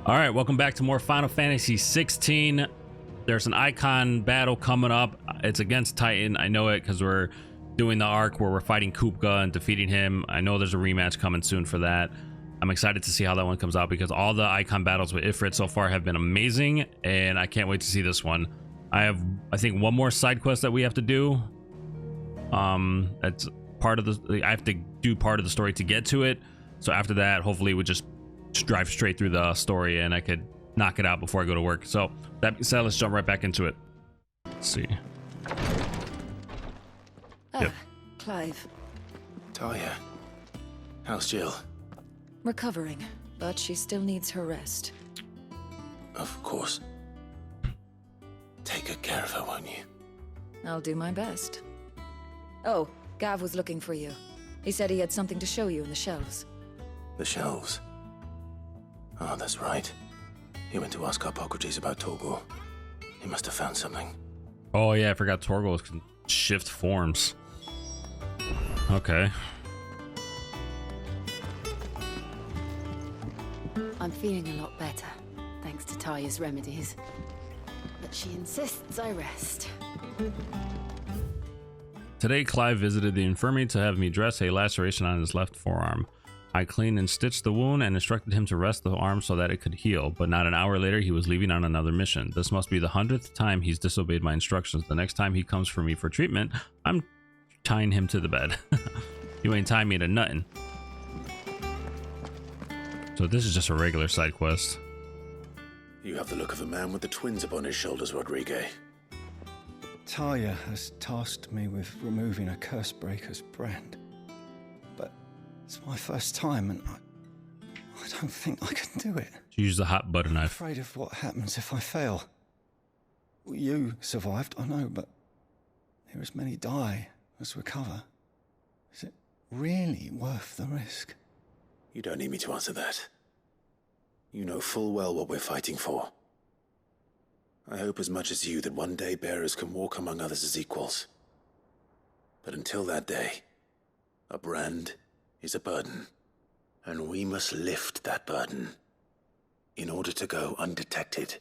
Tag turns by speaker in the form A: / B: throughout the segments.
A: All right, welcome back to more Final Fantasy 16. There's an Eikon battle coming up. It's against Titan. I know it because we're doing the arc where we're fighting Kupka and defeating him. I know there's a rematch coming soon for that. I'm excited to see how that one comes out because all the Eikon battles with Ifrit so far have been amazing, and I can't wait to see this one. I think, one more side quest that we have to do. That's part of the. I have to do part of the story to get to it. So after that, hopefully, we just drive straight through the story and I could knock it out before I go to work. So that being said, let's jump right back into it. Let's see. Yep.
B: Clive.
C: Talia. How's Jill?
B: Recovering, but she still needs her rest.
C: Of course. Take good care of her, won't you?
B: I'll do my best. Oh, Gav was looking for you. He said he had something to show you in the shelves.
C: The shelves? Oh, that's right. He went to ask Hippocrates about Torgor. He must have found something.
A: Oh yeah, I forgot Torgor can shift forms. Okay.
D: I'm feeling a lot better, thanks to Talia's remedies. But she insists I rest.
A: Today, Clive visited the infirmary to have me dress a laceration on his left forearm. I cleaned and stitched the wound and instructed him to rest the arm so that it could heal, but not an hour later he was leaving on another mission. This must be the 100th time he's disobeyed my instructions. The next time he comes for me for treatment, I'm tying him to the bed. You ain't tying me to nothing. So this is just a regular side quest.
C: You have the look of a man with the twins upon his shoulders, Rodrigue.
E: Talia has tasked me with removing a Cursebreaker's brand. But it's my first time and I don't think I can do it.
A: Use the hot butter
E: I'm
A: knife.
E: afraid of what happens if I fail. You survived, I know, but there as many die as recover. Is it really worth the risk?
C: You don't need me to answer that. You know full well what we're fighting for. I hope as much as you that one day bearers can walk among others as equals. But until that day, a brand is a burden, and we must lift that burden in order to go undetected.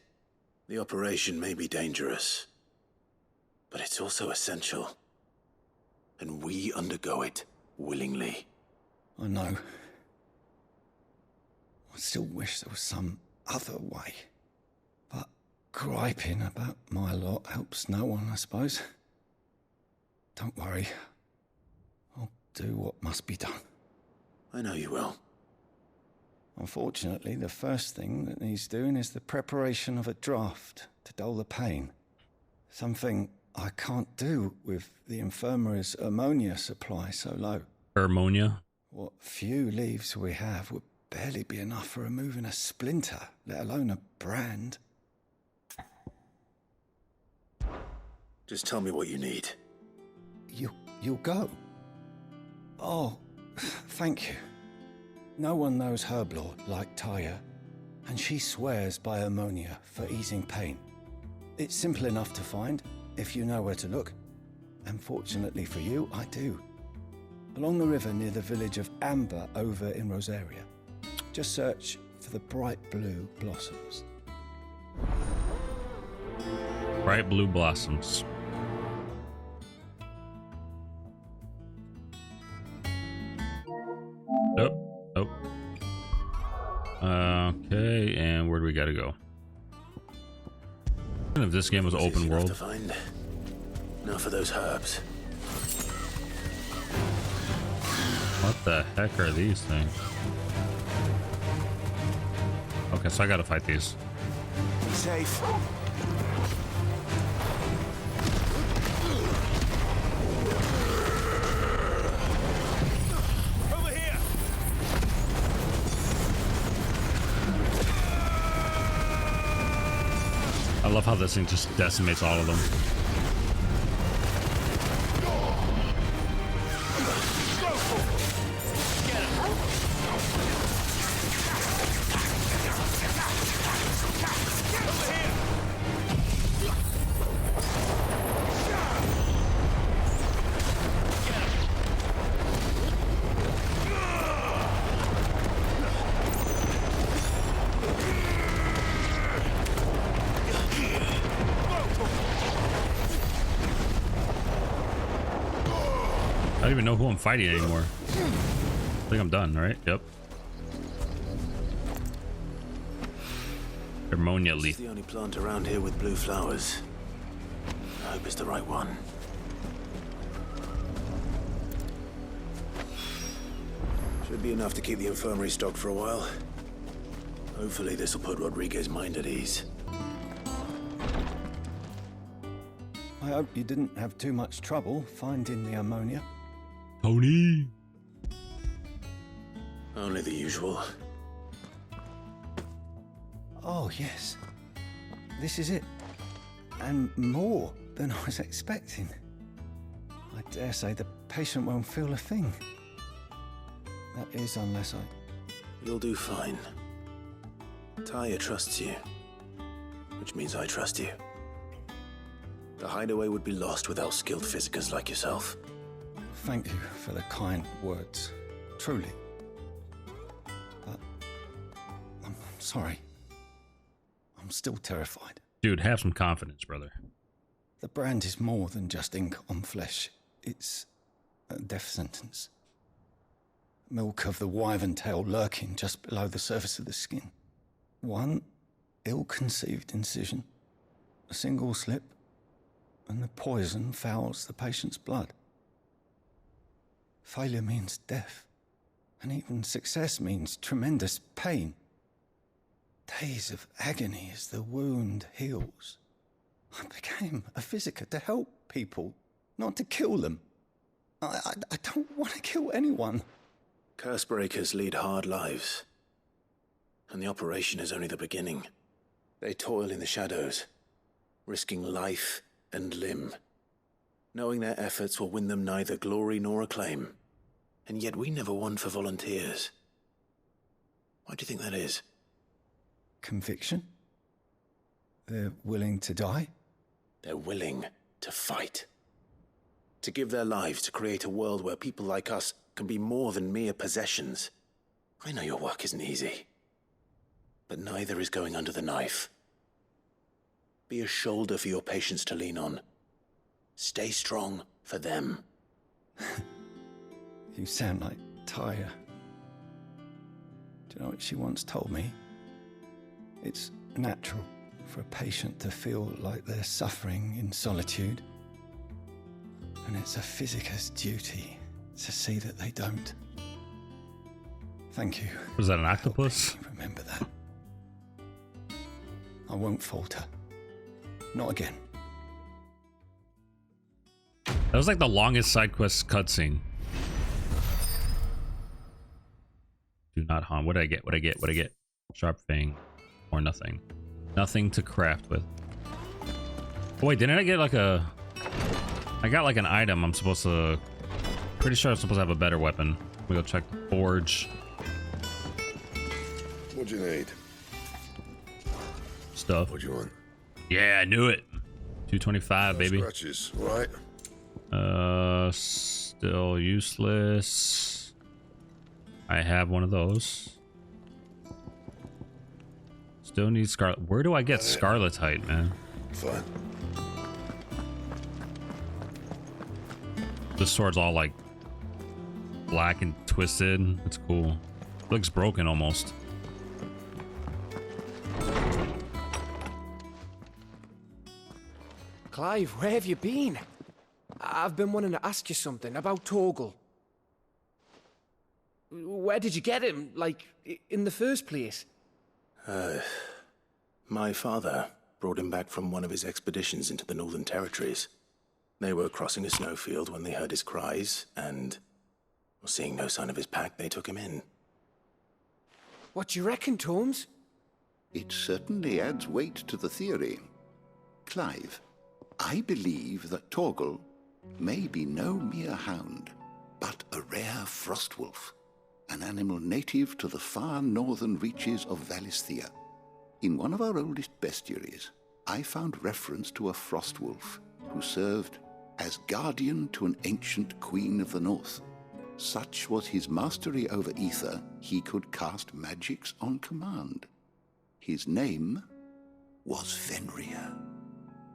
C: The operation may be dangerous, but it's also essential, and we undergo it willingly.
E: I know. I still wish there was some other way. But griping about my lot helps no one, I suppose. Don't worry. I'll do what must be done.
C: I know you will.
E: Unfortunately, the first thing that needs doing is the preparation of a draft to dull the pain. Something I can't do with the infirmary's ammonia supply so low.
A: Ammonia?
E: What few leaves we have would barely be enough for removing a splinter, let alone a brand.
C: Just tell me what you need.
E: You'll go? Oh, thank you. No one knows Herblore like Talia, and she swears by ammonia for easing pain. It's simple enough to find, if you know where to look. And fortunately for you, I do. Along the river near the village of Amber over in Rosaria. Just search for the bright blue blossoms.
A: Bright blue blossoms. Oh. Okay, and where do we gotta go? And if this game was open world.
C: To find. Now for those herbs.
A: What the heck are these things? Okay, so I gotta fight these.
C: Be safe. Over here.
A: I love how this thing just decimates all of them. don't even know who I'm fighting anymore. I think I'm done, right? Yep. Ammonia
C: It's
A: leaf.
C: the only plant around here with blue flowers. I hope it's the right one. Should be enough to keep the infirmary stocked for a while. Hopefully this will put Rodriguez's mind at ease.
E: I hope you didn't have too much trouble finding the ammonia.
A: Tony.
C: Only the usual.
E: Oh, yes. This is it. And more than I was expecting. I dare say the patient won't feel a thing. That is, unless I...
C: You'll do fine. Taya trusts you, which means I trust you. The hideaway would be lost without skilled physicers like yourself.
E: Thank you for the kind words. Truly. But... I'm sorry. I'm still terrified.
A: Dude, have some confidence, brother.
E: The brand is more than just ink on flesh. It's a death sentence. Milk of the wyvern tail lurking just below the surface of the skin. One ill-conceived incision, a single slip, and the poison fouls the patient's blood. Failure means death, and even success means tremendous pain. Days of agony as the wound heals. I became a physiker to help people, not to kill them. I don't want to kill anyone.
C: Cursebreakers lead hard lives. And the operation is only the beginning. They toil in the shadows, risking life and limb, knowing their efforts will win them neither glory nor acclaim. And yet we never won for volunteers. Why do you think that is?
E: Conviction? They're willing to die?
C: They're willing to fight. To give their lives to create a world where people like us can be more than mere possessions. I know your work isn't easy, but neither is going under the knife. Be a shoulder for your patients to lean on. Stay strong for them.
E: You sound like Taya. Do you know what she once told me? It's natural for a patient to feel like they're suffering in solitude. And it's a physiker's duty to see that they don't. Thank you.
A: Was that an octopus?
E: Help me remember that. I won't falter. Not again.
A: That was like the longest side quest cutscene. Do not harm. What did I get? What did I get? What did I get? Sharp fang. Or nothing. Nothing to craft with. Oh wait, didn't I get like a... I got like an item I'm supposed to... Pretty sure I'm supposed to have a better weapon. We go check the forge.
F: What do you need?
A: Stuff.
F: What do you want?
A: Yeah, I knew it. 225, baby.
F: Scratches, right?
A: Still useless. I have one of those. Still need scarlet. Where do I get scarletite, man?
F: Fine.
A: This sword's all like black and twisted. It's cool. Looks broken almost.
G: Clive, where have you been? I've been wanting to ask you something about Torgal. Where did you get him, like, in the first place?
C: My father brought him back from one of his expeditions into the Northern Territories. They were crossing a snowfield when they heard his cries, and seeing no sign of his pack, they took him in.
G: What do you reckon, Tomes?
H: It certainly adds weight to the theory. Clive, I believe that Torgal may be no mere hound, but a rare frostwolf, an animal native to the far northern reaches of Valisthea. In one of our oldest bestiaries, I found reference to a frostwolf who served as guardian to an ancient queen of the north. Such was his mastery over ether, he could cast magics on command. His name was Fenrir.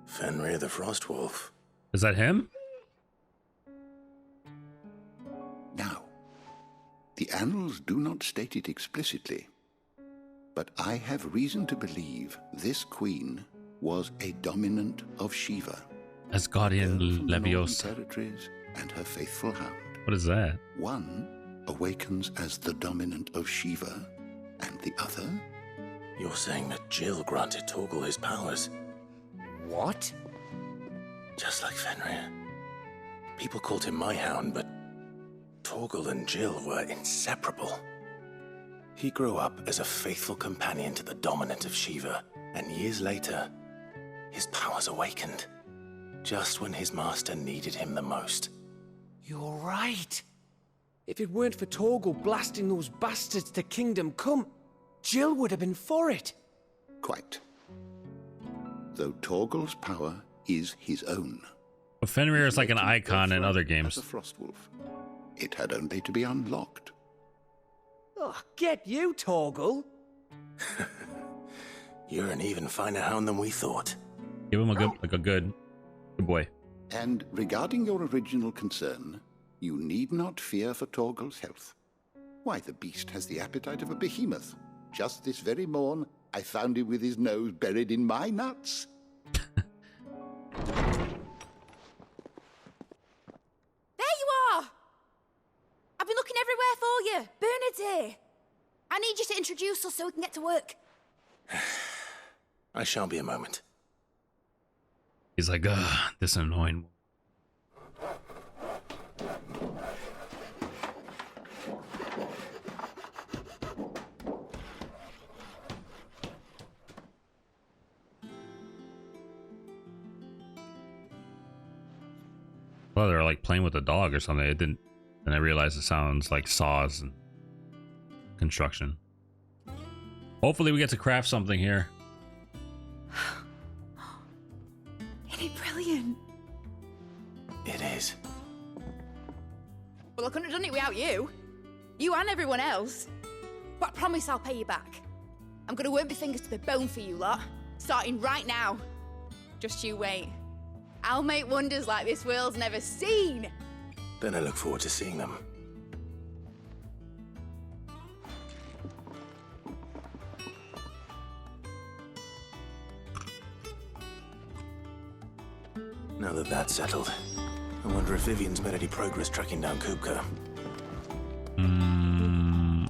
C: Fenrir the Frostwolf.
A: Is that him?
H: The annals do not state it explicitly, but I have reason to believe this queen was a dominant of Shiva,
A: As Guardian
H: girl from the Northern
A: Leviosa.
H: territories, and her faithful hound.
A: What is that?
H: One awakens as the dominant of Shiva, and the other...
C: You're saying that Jill granted Torgal his powers,
G: What?
C: just like Fenrir. People called him my hound, but Torgal and Jill were inseparable. He grew up as a faithful companion to the dominant of Shiva, and years later, his powers awakened, just when his master needed him the most.
G: You're right. If it weren't for Torgal blasting those bastards to Kingdom Come, Jill would have been for it.
H: Quite. Though Torgal's power is his own.
A: But Fenrir is like an
H: His
A: icon in
H: birthright
A: other
H: as
A: games.
H: a Frostwolf. It had only to be unlocked.
G: Oh, get you, Torgal.
C: You're an even finer hound than we thought.
A: Give him a good boy.
H: And regarding your original concern, you need not fear for Torgal's health. Why, the beast has the appetite of a behemoth. Just this very morn, I found him with his nose buried in my nuts.
F: There you are! I've been looking everywhere for you. Bernard's here. I need you to introduce us so we can get to work.
C: I shall be a moment.
A: He's like, this annoying. Well, they're like playing with a dog or something. It didn't. And I realized it sounds like saws and construction. Hopefully, we get to craft something here.
F: Isn't it brilliant?
C: It is.
F: Well, I couldn't have done it without you. You and everyone else. But I promise I'll pay you back. I'm gonna work my fingers to the bone for you lot, starting right now. Just you wait. I'll make wonders like this world's never seen.
C: Then I look forward to seeing them. Now that that's settled, I wonder if Vivian's made any progress tracking down Kupka.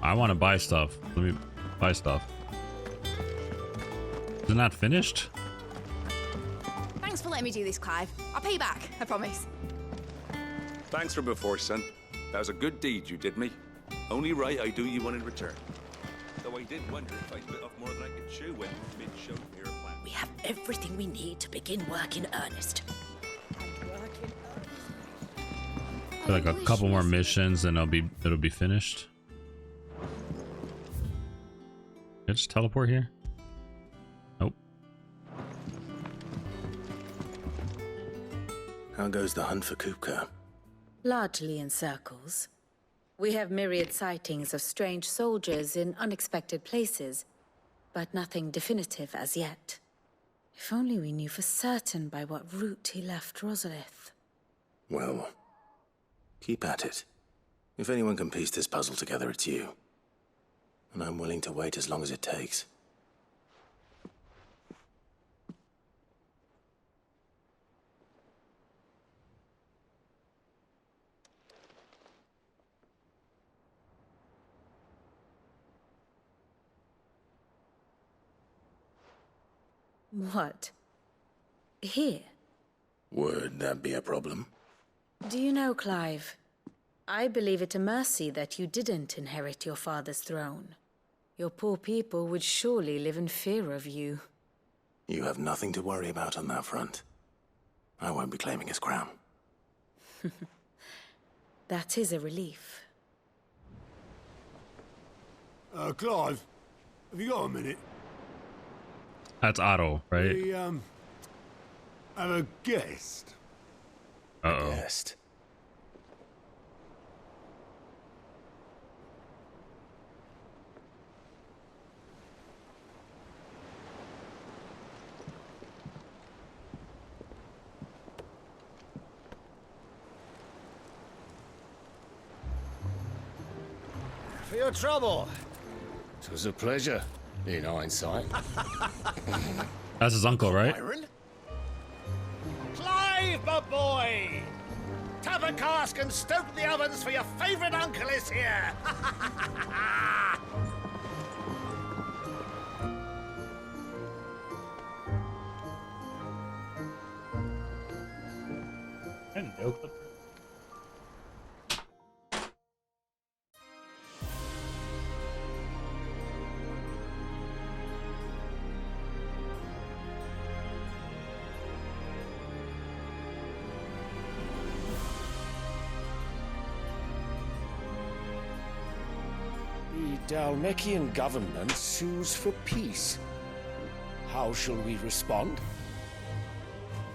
A: I want to buy stuff. Let me buy stuff. Is it not finished?
F: Thanks for letting me do this, Clive. I'll pay you back, I promise.
I: Thanks for before, son. That was a good deed you did me. Only right I do you one in return. Though I did wonder if I bit off more than I could chew when Finn showed me your plan.
J: We have everything we need to begin work in earnest.
A: Like a couple more missions, and it'll be finished. Can I just teleport here? Nope.
C: How goes the hunt for Kupka?
J: Largely in circles. We have myriad sightings of strange soldiers in unexpected places, but nothing definitive as yet. If only we knew for certain by what route he left Rosalith.
C: Well, keep at it. If anyone can piece this puzzle together, it's you. And I'm willing to wait as long as it takes.
J: What? Here?
C: Would that be a problem?
J: Do you know, Clive? I believe it a mercy that you didn't inherit your father's throne. Your poor people would surely live in fear of you.
C: You have nothing to worry about on that front. I won't be claiming his crown.
J: That is a relief.
K: Clive, have you got a minute?
A: That's Otto, right?
K: We, have a guest.
A: Uh-oh.
C: Guest.
E: the trouble. It was a pleasure, in hindsight.
A: That's his uncle, right?
E: Byron? Clive, my boy! Tap a cask and stoke the ovens for your favourite uncle is here!
L: The Dalmekian government sues for peace. How shall we respond?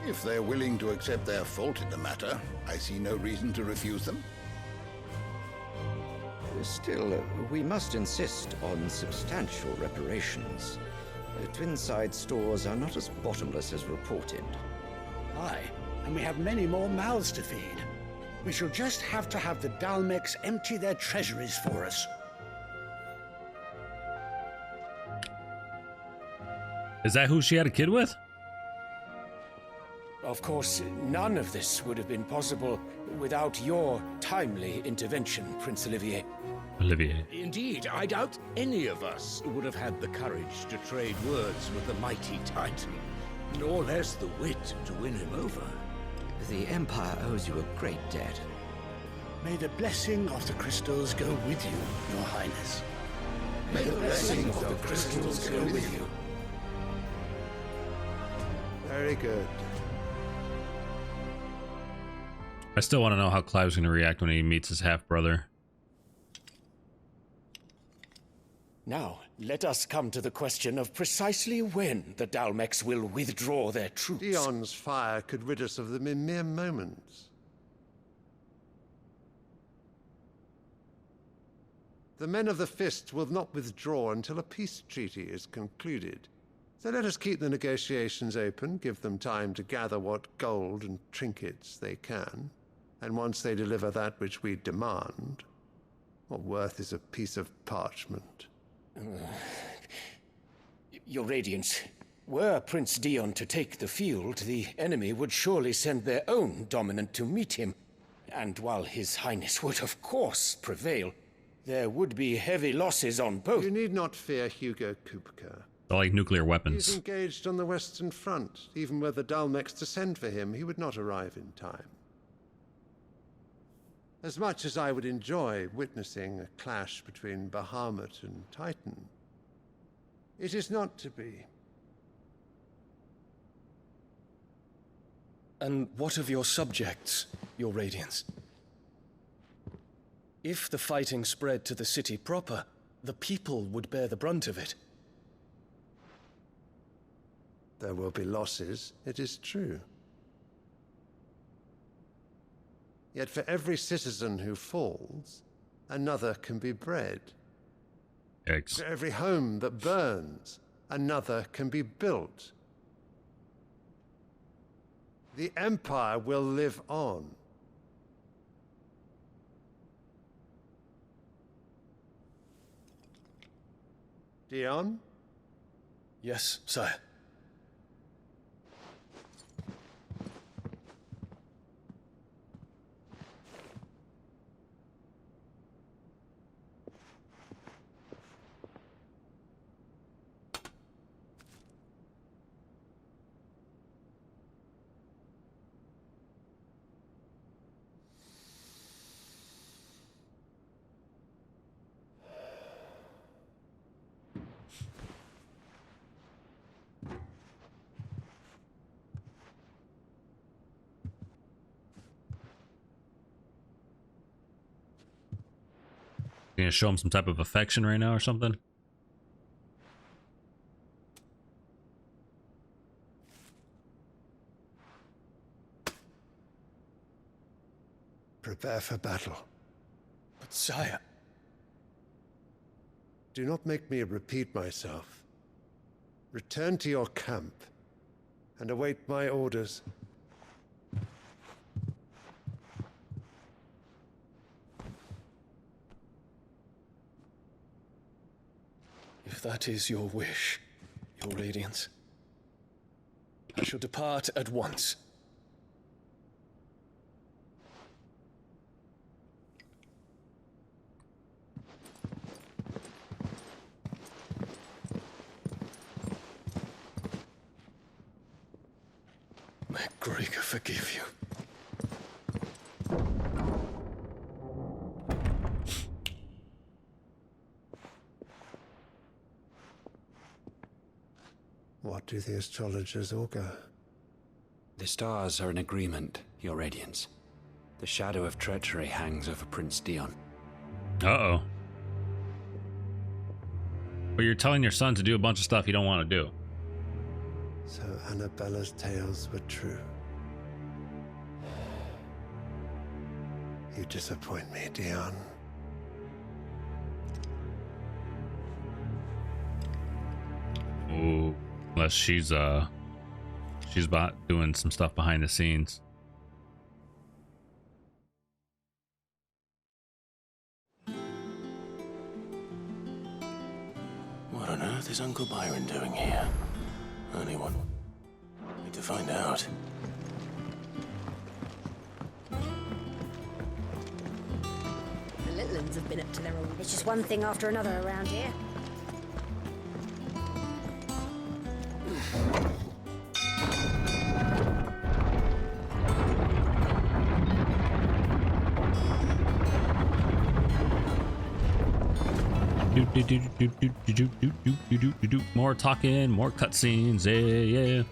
H: If they're willing to accept their fault in the matter, I see no reason to refuse them.
M: Still, we must insist on substantial reparations. Twinside stores are not as bottomless as reported.
L: Aye, and we have many more mouths to feed. We shall just have to have the Dalmeks empty their treasuries for us.
A: Is that who she had a kid with?
L: Of course, none of this would have been possible without your timely intervention, Prince Olivier.
A: Olivier.
N: Indeed, I doubt any of us would have had the courage to trade words with the mighty Titan, nor less the wit to win him over.
M: The Empire owes you a great debt.
L: May the blessing of the crystals go with you, Your Highness.
H: May the blessing of the crystals go with you.
K: Very good.
A: I still want to know how Clive's going to react when he meets his half-brother.
L: Now, let us come to the question of precisely when the Dalmeks will withdraw their troops.
K: Dion's fire could rid us of them in mere moments. The men of the Fist will not withdraw until a peace treaty is concluded. So let us keep the negotiations open, give them time to gather what gold and trinkets they can, and once they deliver that which we demand, what worth is a piece of parchment?
L: Your Radiance, were Prince Dion to take the field, the enemy would surely send their own dominant to meet him. And while His Highness would of course prevail, there would be heavy losses on both.
K: You need not fear Hugo Kupka.
A: They're like nuclear weapons.
K: He's engaged on the Western Front. Even were the Dalmeks to send for him, he would not arrive in time. As much as I would enjoy witnessing a clash between Bahamut and Titan, it is not to be.
L: And what of your subjects, Your Radiance? If the fighting spread to the city proper, the people would bear the brunt of it.
K: There will be losses, it is true. Yet for every citizen who falls, another can be bred.
A: Eggs.
K: For every home that burns, another can be built. The Empire will live on. Dion?
L: Yes, sire.
A: You gonna show him some type of affection right now or something?
K: Prepare for battle.
L: But sire...
K: Do not make me repeat myself. Return to your camp and await my orders.
E: If that is your wish, Your Radiance, I shall depart at once. May Gregor forgive you.
K: What do the astrologers augur?
O: The stars are in agreement, Your Radiance. The shadow of treachery hangs over Prince Dion.
A: Uh-oh. But you're telling your son to do a bunch of stuff you don't want to do.
K: So Annabella's tales were true. You disappoint me, Dion.
A: Ooh. Unless she's about doing some stuff behind the scenes.
C: What on earth is Uncle Byron doing here? Anyone? Need to find out.
P: The little ones have been up to their own. It's just one thing after another around here.
A: More talking, more cutscenes, yeah.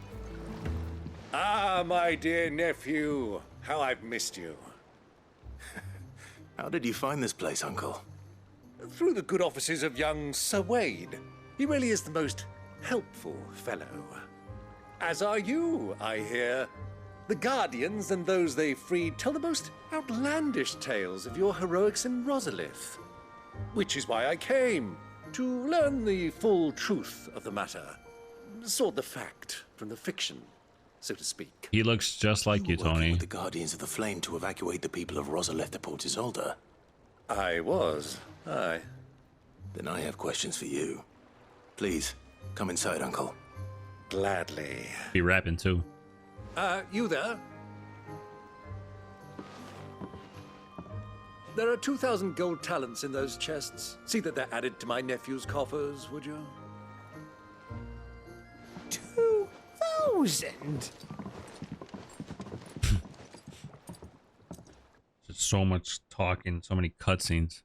N: Ah, my dear nephew, how I've missed you.
C: How did you find this place, Uncle?
N: Through the good offices of young Sir Wade. He really is the most helpful fellow. As are you, I hear. The Guardians and those they freed tell the most outlandish tales of your heroics in Rosalith. Which is why I came, to learn the full truth of the matter. Sort the fact from the fiction, so to speak.
A: He looks just like you, Tony.
C: With the Guardians of the Flame to evacuate the people of Rosalith to Port Isolde.
N: I was, aye.
C: Then I have questions for you. Please, come inside, Uncle.
N: Gladly.
A: Be rapping too.
N: You there? There are 2,000 gold talents in those chests. See that they're added to my nephew's coffers, would you?
G: 2,000?
A: So much talking, so many cutscenes.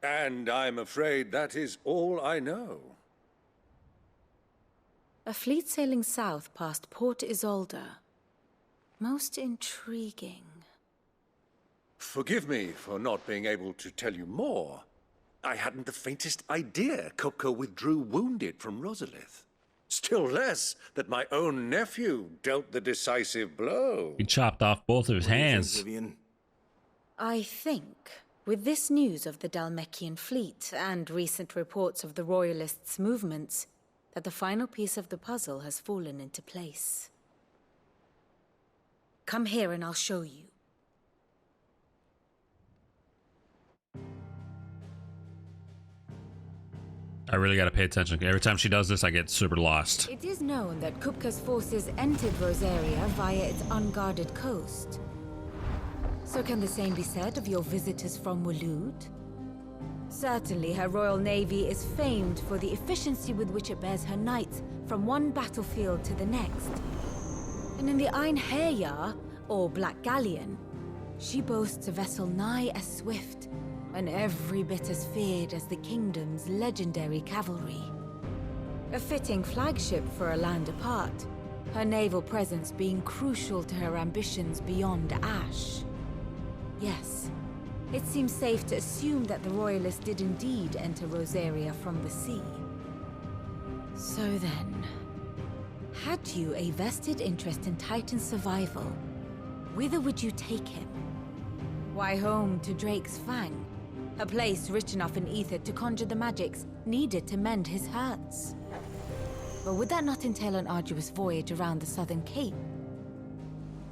N: And I'm afraid that is all I know.
J: A fleet sailing south past Port Isolde. Most intriguing.
N: Forgive me for not being able to tell you more. I hadn't the faintest idea Kupka withdrew wounded from Rosalith. Still less that my own nephew dealt the decisive blow.
A: He chopped off both of his hands.
J: I think, with this news of the Dalmekian fleet and recent reports of the Royalists' movements, that the final piece of the puzzle has fallen into place. Come here and I'll show you.
A: I really gotta pay attention. Every time she does this, I get super lost.
J: It is known that Kupka's forces entered Rosaria via its unguarded coast. So can the same be said of your visitors from Waloed? Certainly, her royal navy is famed for the efficiency with which it bears her knights from one battlefield to the next. And in the Einherjar, or Black Galleon, she boasts a vessel nigh as swift and every bit as feared as the kingdom's legendary cavalry. A fitting flagship for a land apart, her naval presence being crucial to her ambitions beyond Ash. Yes, it seems safe to assume that the Royalists did indeed enter Rosaria from the sea. So then, had you a vested interest in Titan's survival, whither would you take him? Why, home to Drake's Fang, a place rich enough in ether to conjure the magics needed to mend his hurts. But would that not entail an arduous voyage around the southern cape?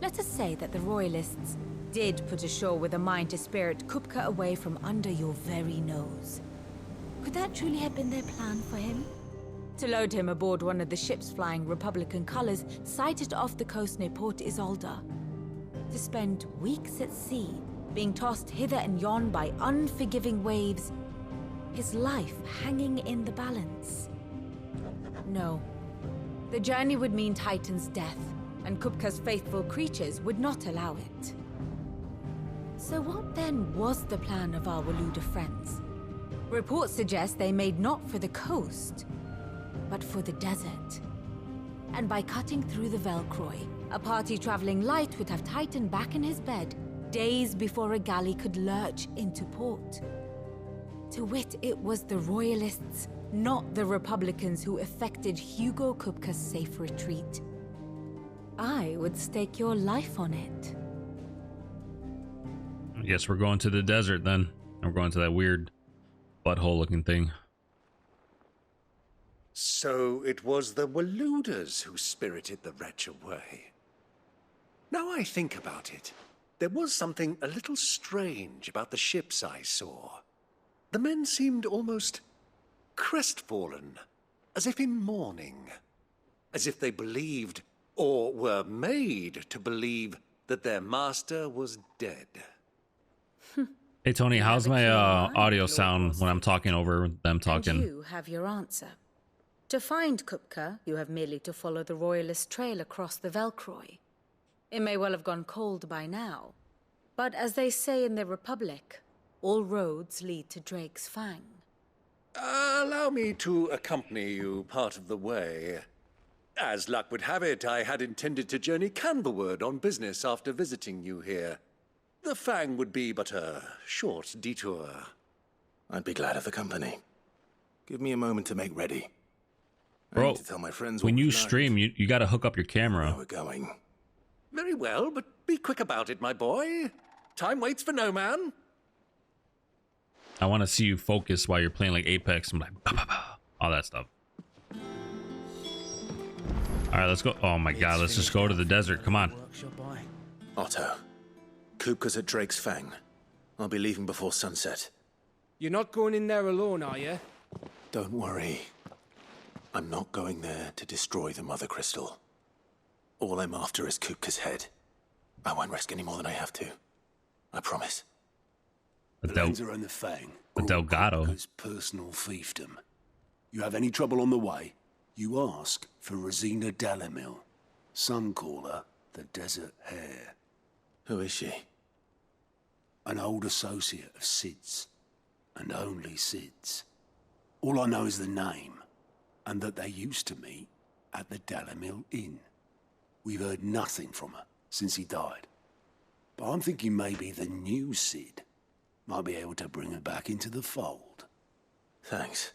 J: Let us say that the Royalists did put ashore with a mind to spirit Kupka away from under your very nose. Could that truly have been their plan for him? To load him aboard one of the ships flying Republican colors sighted off the coast near Port Isolde. To spend weeks at sea, being tossed hither and yon by unforgiving waves, his life hanging in the balance. No. The journey would mean Titan's death, and Kupka's faithful creatures would not allow it. So what then was the plan of our Waluda friends? Reports suggest they made not for the coast, but for the desert. And by cutting through the Velcroy, a party traveling light would have Titan back in his bed days before a galley could lurch into port. To wit, it was the Royalists, not the Republicans, who effected Hugo Kupka's safe retreat. I would stake your life on it.
A: I guess we're going to the desert then. We're going to that weird butthole looking thing.
N: So it was the Waludas who spirited the wretch away. Now I think about it, there was something a little strange about the ships I saw. The men seemed almost crestfallen, as if in mourning, as if they believed, or were made to believe, that their master was dead.
A: Hey Tony, how's my audio sound when I'm talking over them talking?
J: And you have your answer. To find Kupka, you have merely to follow the Royalist trail across the Velcroy. It may well have gone cold by now, but as they say in the Republic, all roads lead to Drake's Fang.
N: Allow me to accompany you part of the way. As luck would have it, I had intended to journey Canberward on business after visiting you here. The Fang would be but a short detour.
C: I'd be glad of the company. Give me a moment to make ready. I
A: Bro,
C: need to tell my friends
A: when
C: what
A: you
C: we've
A: stream, you got to hook up your camera.
C: Where we're going.
N: Very well, but be quick about it, my boy. Time waits for no man.
A: I want to see you focus while you're playing like Apex. I'm like, bah, bah, bah, all that stuff. All right, let's go. Oh my God, let's just go to the desert. Come on.
C: Otto, Kupka's at Drake's Fang. I'll be leaving before sunset.
G: You're not going in there alone, are you?
C: Don't worry. I'm not going there to destroy the Mother Crystal. All I'm after is Kupka's head. I won't risk any more than I have to. I promise.
A: A
Q: Valenza and the Fang.
A: Delgado.
Q: Kupka's personal fiefdom. You have any trouble on the way, you ask for Rosina Dalamil. Some call her the Desert Hare.
C: Who is she?
Q: An old associate of Sid's. And only Sid's. All I know is the name, and that they used to meet at the Dalamil Inn. We've heard nothing from her since he died. But I'm thinking maybe the new Sid might be able to bring her back into the fold.
C: Thanks.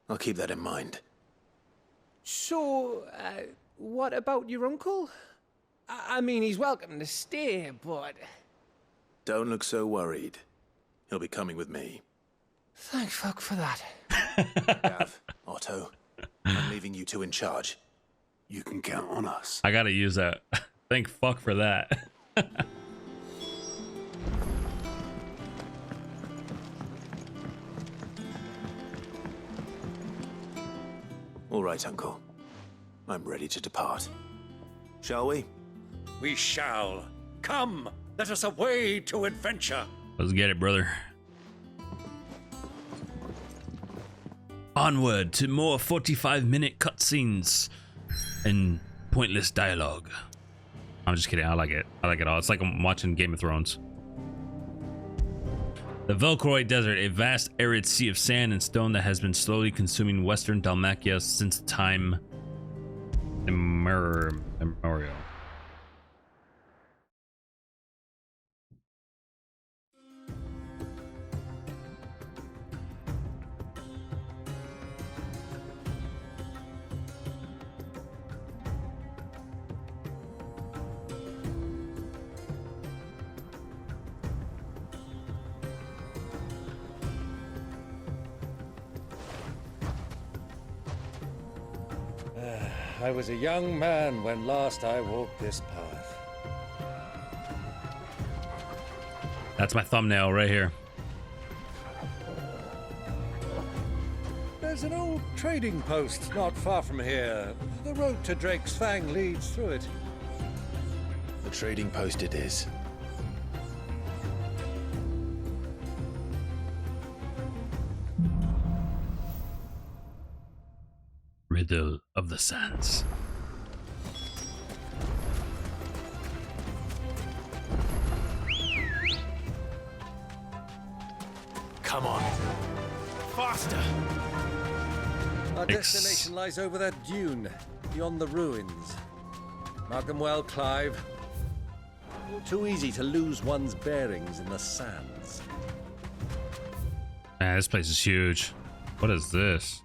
C: I'll keep that in mind.
G: So, what about your uncle? I mean, he's welcome to stay, but...
C: Don't look so worried. He'll be coming with me.
G: Thank fuck for that.
C: Gav, Otto, I'm leaving you two in charge.
Q: You can count on us.
A: I gotta use that. Thank fuck for that.
C: All right, Uncle. I'm ready to depart. Shall we?
N: We shall. Come, let us away to adventure.
A: Let's get it, brother. Onward to more 45-minute cutscenes and pointless dialogue. I'm just kidding. I like it. I like it all. It's like I'm watching Game of Thrones. The Velcroy Desert, a vast arid sea of sand and stone that has been slowly consuming western Dalmatia since time immemorial.
L: I was a young man when last I walked this path.
A: That's my thumbnail right here.
N: There's an old trading post not far from here. The road to Drake's Fang leads through it.
C: The trading post it is.
A: Riddle of the Sands.
Q: Come on. Faster!
N: Our destination lies over that dune, beyond the ruins. Mark them well, Clive. All too easy to lose one's bearings in the sands.
A: Man, this place is huge. What is this?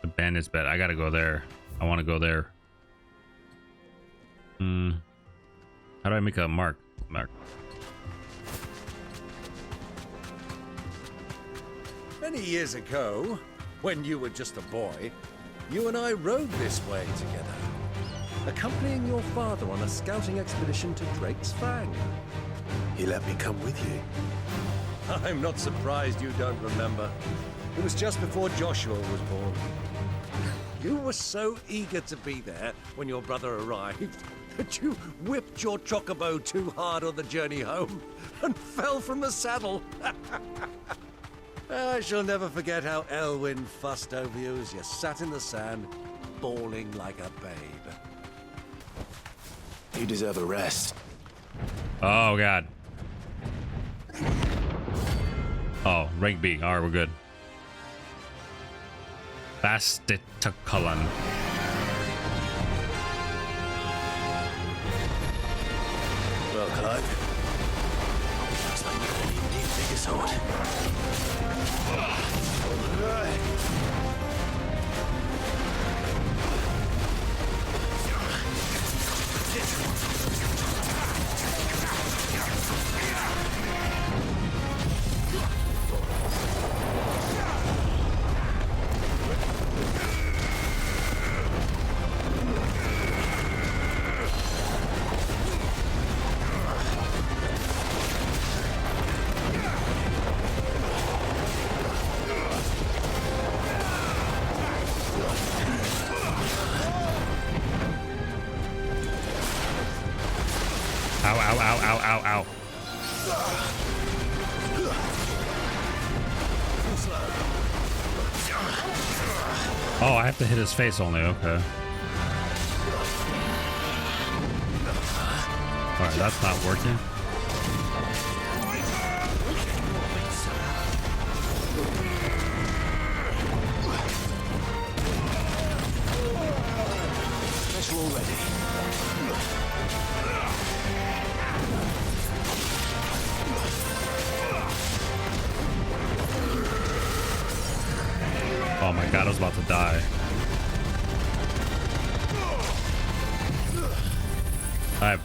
A: The bandit's bed. I gotta go there. I want to go there. How do I make a mark?
N: Many years ago, when you were just a boy, you and I rode this way together, accompanying your father on a scouting expedition to Drake's Fang.
C: He let me come with you.
N: I'm not surprised you don't remember. It was just before Joshua was born. You were so eager to be there when your brother arrived that you whipped your chocobo too hard on the journey home and fell from the saddle. I shall never forget how Elwyn fussed over you as you sat in the sand, bawling like a babe.
C: You deserve a rest.
A: Oh, God. Oh, rank B. All right, we're good. Valisthea.
C: Well, Clive. Looks like you really need a bigger sword.
A: Ow. Oh, I have to hit his face only, okay. Alright, that's not working.
Q: Special already.
A: Oh my god, I was about to die. I have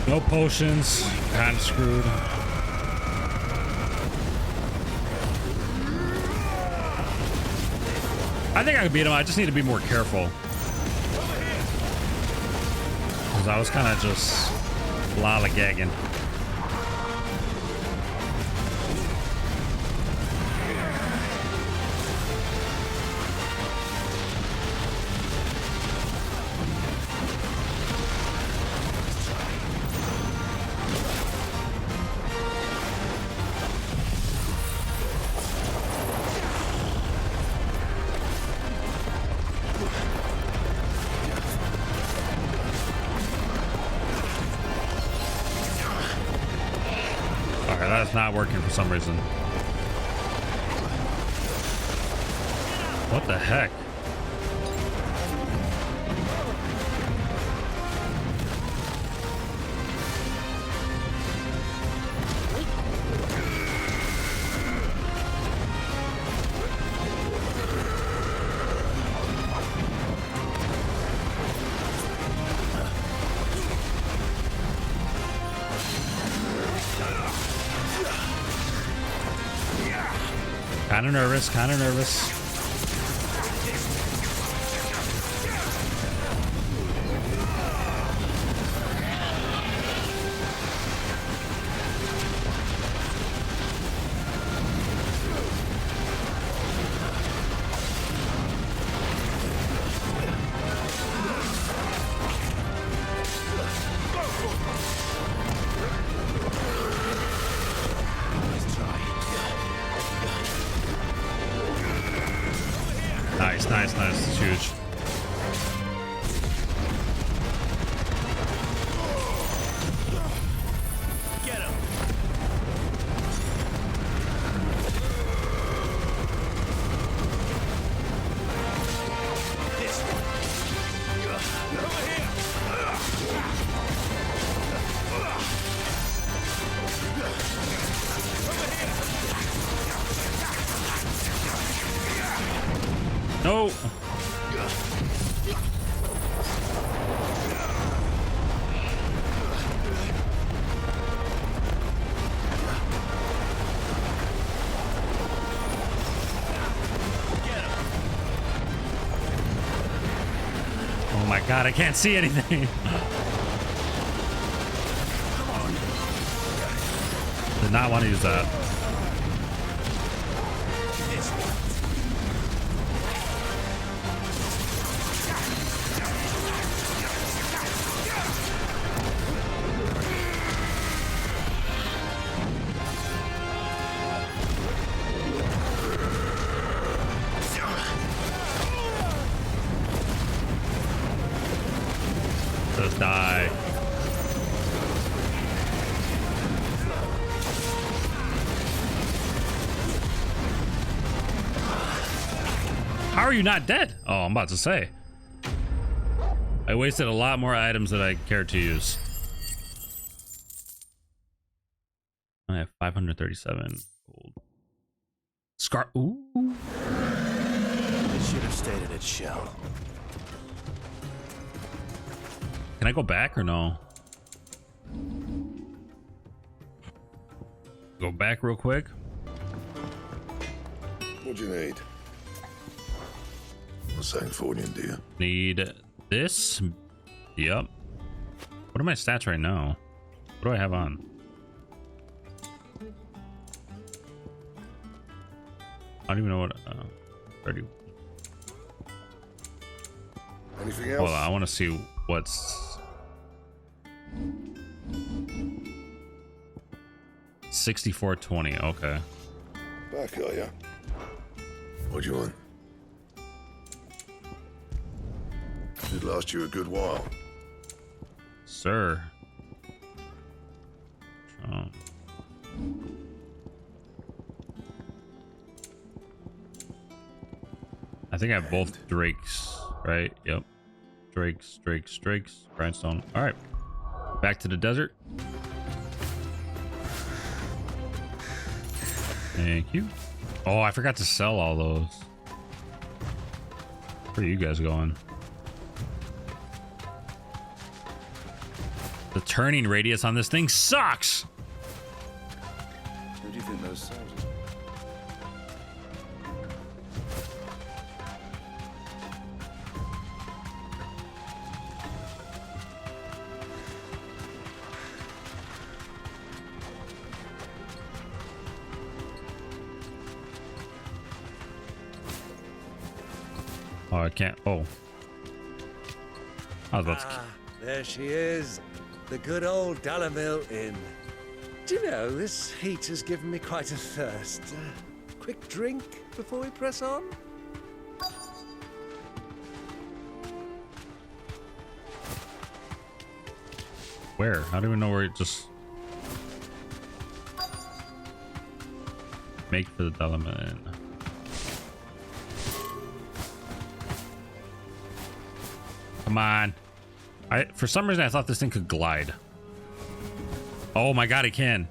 A: no potions. Kind of screwed. I think I can beat him. I just need to be more careful. Because I was kind of just lollygagging. That's not working for some reason. What the heck? Kind of nervous. Nice, nice, nice. It's huge.
R: Get him. This one. Over here.
A: No. Oh my god, I can't see anything. Did not want to use that. Just die. How are you not dead? Oh, I'm about to say. I wasted a lot more items than I cared to use. I have 537 gold. Scar. Ooh.
R: It should have stayed in its shell.
A: Can I go back or no? Go back real quick.
S: What do you need? A Sanfordine, do you?
A: Need this. Yep. What are my stats right now? What do I have on? I don't even know what. 30.
S: Anything else?
A: Hold on, I want to see what's. 6420. Okay.
S: Back, are ya? What do you want? Should last you a good while.
A: Sir. Oh. I think I have both Drakes, right? Yep. Drakes. Grindstone. All right. Back to the desert. Thank you. Oh, I forgot to sell all those. Where are you guys going? The turning radius on this thing sucks.
I: Who do you think those soldiers are?
A: Oh, I can't. Oh. I was about to.
N: There she is. The good old Dalamil Inn. Do you know, this heat has given me quite a thirst. Quick drink before we press on?
A: Where? I don't even know where it just. Make for the Dalamil Inn. Come on. For some reason I thought this thing could glide. Oh my god, it can.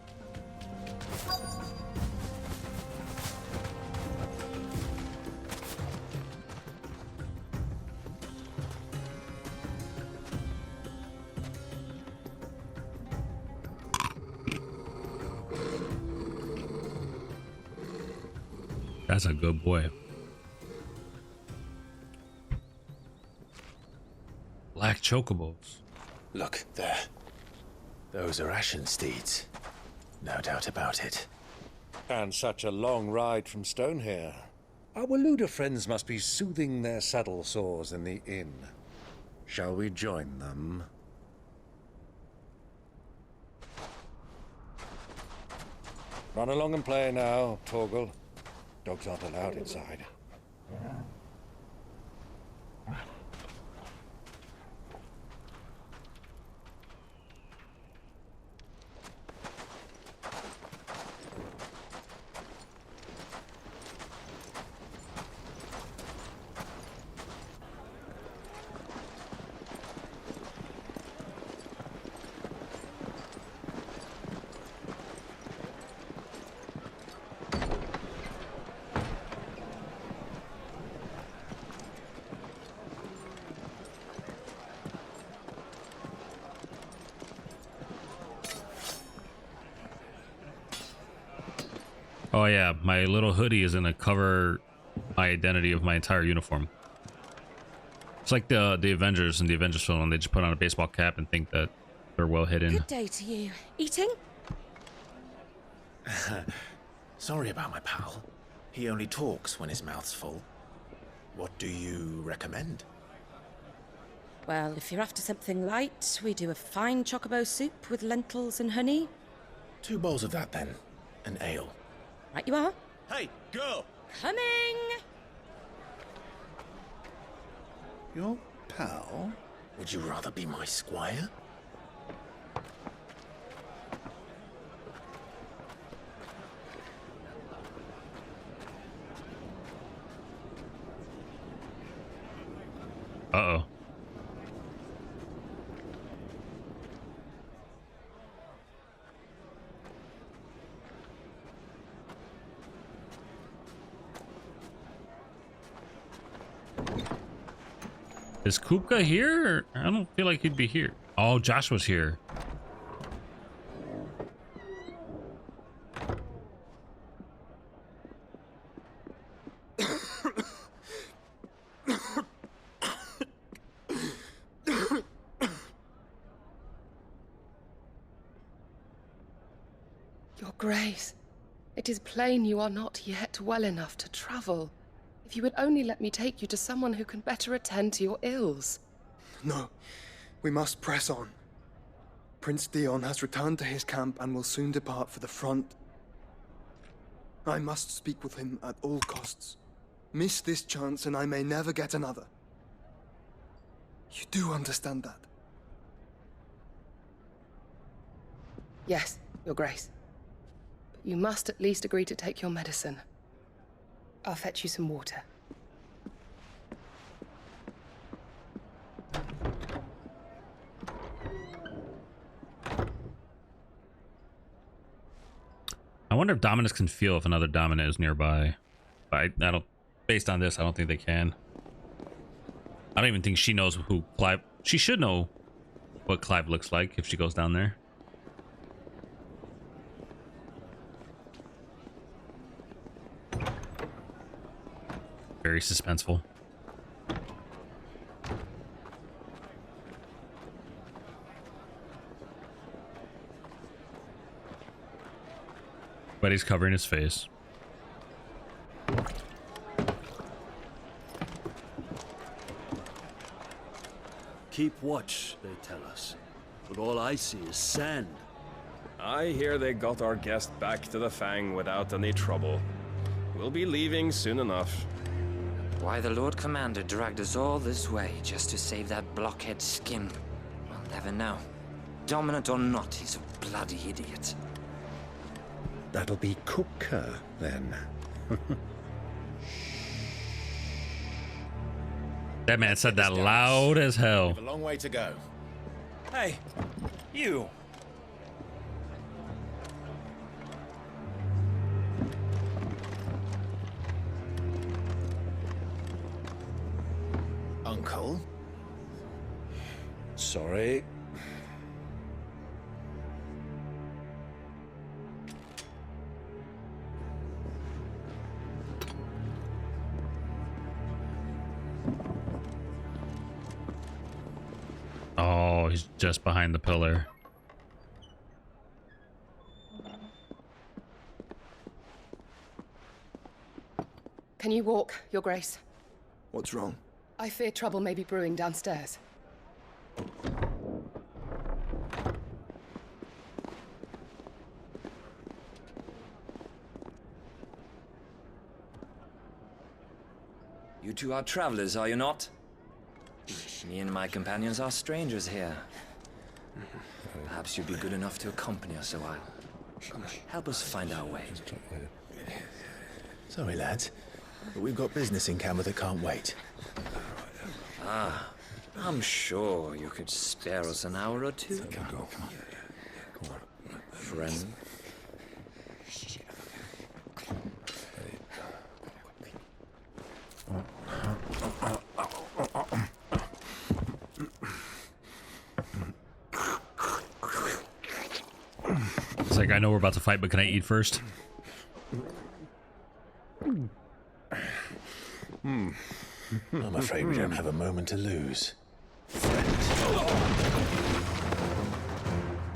A: That's a good boy. Black chocobos.
Q: Look, there. Those are Ashen steeds. No doubt about it.
N: And such a long ride from Stonehair. Our Waluda friends must be soothing their saddle sores in the inn. Shall we join them? Run along and play now, Torgal. Dogs aren't allowed inside.
A: Oh yeah, my little hoodie is gonna cover my identity of my entire uniform. It's like the Avengers in the Avengers film when they just put on a baseball cap and think that they're well hidden.
P: Good day to you. Eating?
C: Sorry about my pal. He only talks when his mouth's full. What do you recommend?
P: Well, if you're after something light, we do a fine chocobo soup with lentils and honey.
C: 2 bowls of that then. An ale.
P: Right you are.
R: Hey, go!
P: Coming!
C: Your pal? Would you rather be my squire?
A: Uh-oh. Is Kupka here? I don't feel like he'd be here. Oh, Joshua's here.
T: Your Grace, it is plain you are not yet well enough to travel. If you would only let me take you to someone who can better attend to your ills.
U: No, we must press on. Prince Dion has returned to his camp and will soon depart for the front. I must speak with him at all costs. Miss this chance and I may never get another. You do understand that?
T: Yes, Your Grace. But you must at least agree to take your medicine. I'll fetch you some water.
A: I wonder if Dominus can feel if another Dominant is nearby. I don't. Based on this, I don't think they can. I don't even think she knows who Clive. She should know what Clive looks like if she goes down there. Very suspenseful. But he's covering his face.
R: Keep watch, they tell us. But all I see is sand.
V: I hear they got our guest back to the Fang without any trouble. We'll be leaving soon enough.
W: Why the Lord Commander dragged us all this way just to save that blockhead skin, we'll never know. Dominant or not, he's a bloody idiot.
X: That'll be Kupka, then.
A: That man said that loud as hell.
C: A long way to go.
R: Hey, you.
C: Uncle?
L: Sorry.
A: Oh, he's just behind the pillar.
T: Can you walk, Your Grace?
U: What's wrong?
T: I fear trouble may be brewing downstairs.
W: You two are travelers, are you not? Me and my companions are strangers here. Perhaps you'd be good enough to accompany us a while. Help us find our way.
C: Sorry, lads, but we've got business in camera that can't wait.
W: Ah, I'm sure you could spare us an hour or two.
X: Come on.
W: Friend.
A: It's like, I know we're about to fight, but can I eat first?
C: I'm afraid we don't have a moment to lose.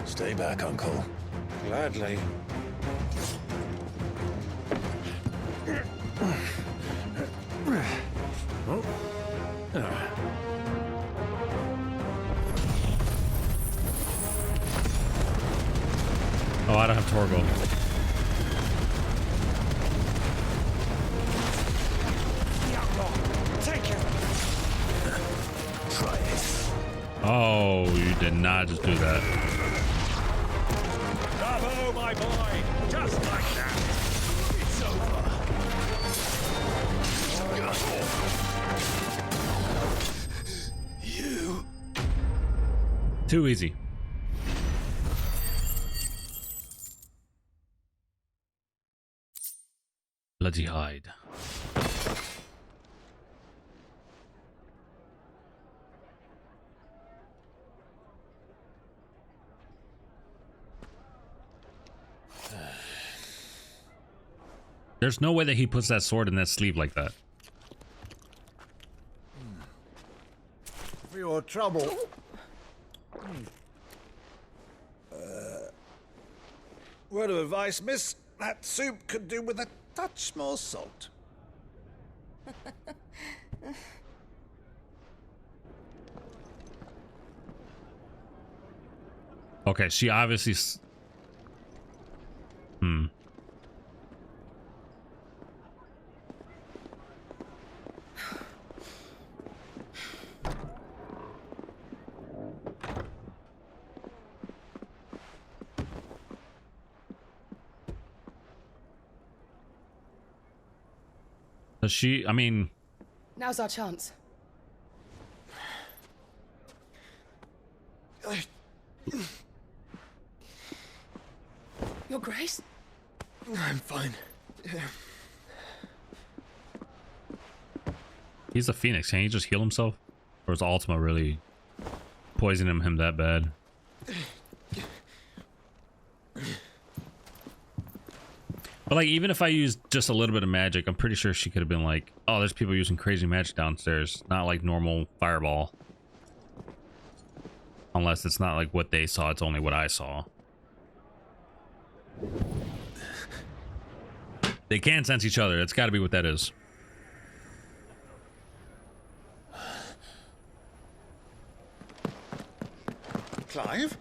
C: Stay back, Uncle.
K: Gladly.
A: Oh, I don't have Torgal.
C: Try it.
A: Oh, you did not just do that.
B: Bravo, my boy! Just like that! It's over!
C: You...
A: Too easy. Bloody hide. There's no way that he puts that sword in that sleeve like that.
D: For your trouble. Word of advice, miss. That soup could do with a touch more salt.
A: Okay, she obviously... Does she, I mean...
T: Now's our chance. Your Grace?
U: I'm fine.
A: He's a phoenix. Can he just heal himself? Or is Ultima really poisoning him that bad? But like, even if I used just a little bit of magic, I'm pretty sure she could have been like, oh, there's people using crazy magic downstairs. Not like normal fireball. Unless it's not like what they saw, it's only what I saw. They can sense each other. That's got to be what that is.
D: Clive?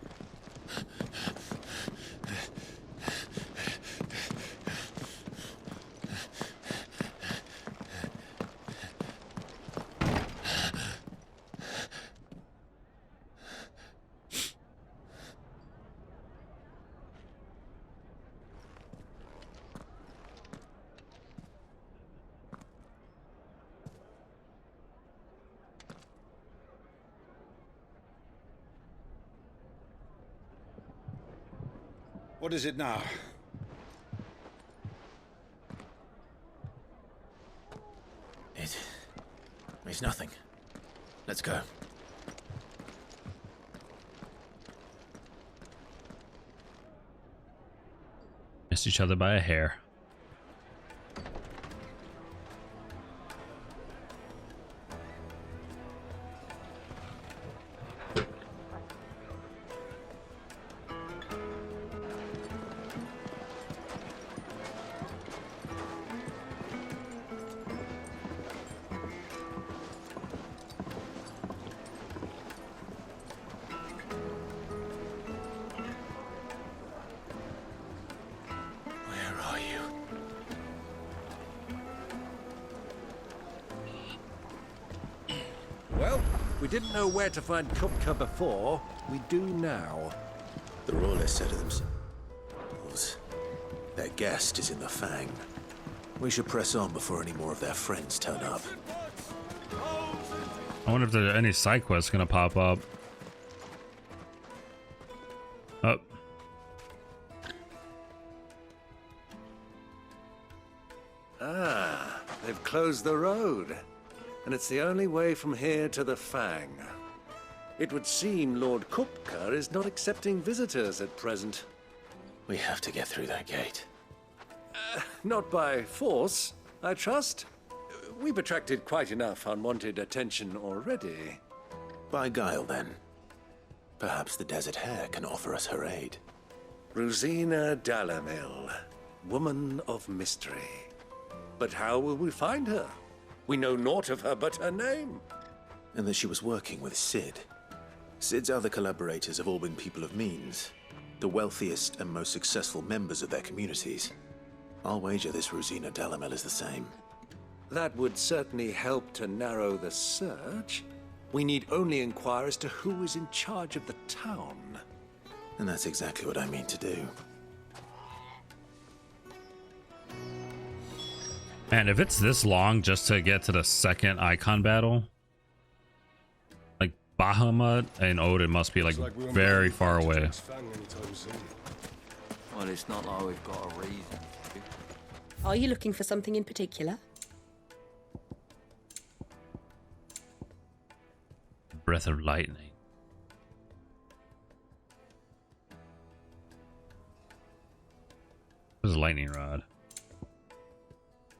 D: What is it now?
C: It's nothing. Let's go.
A: Missed each other by a hair.
N: We didn't know where to find Kupka before. We do now.
C: The Royalists said to themselves, their guest is in the Fang. We should press on before any more of their friends turn up.
A: I wonder if there's any side quests gonna pop up. Oh.
N: Ah, they've closed the road. And it's the only way from here to the Fang. It would seem Lord Kupka is not accepting visitors at present.
C: We have to get through that gate.
N: Not by force, I trust. we've attracted quite enough unwanted attention already.
C: By guile, then. Perhaps the Desert Hare can offer us her aid.
N: Rosina Dalamil, woman of mystery. But how will we find her? We know naught of her but her name.
C: And that she was working with Cid. Cid's other collaborators have all been people of means, the wealthiest and most successful members of their communities. I'll wager this Rosina Dalamil is the same.
N: That would certainly help to narrow the search. We need only inquire as to who is in charge of the town.
C: And that's exactly what I mean to do.
A: Man, if it's this long just to get to the second Eikon battle, like Bahamut and Odin must be like very far away.
W: Well, it's not like we've got a reason.
P: Are you looking for something in particular?
A: Breath of lightning. This is a lightning rod.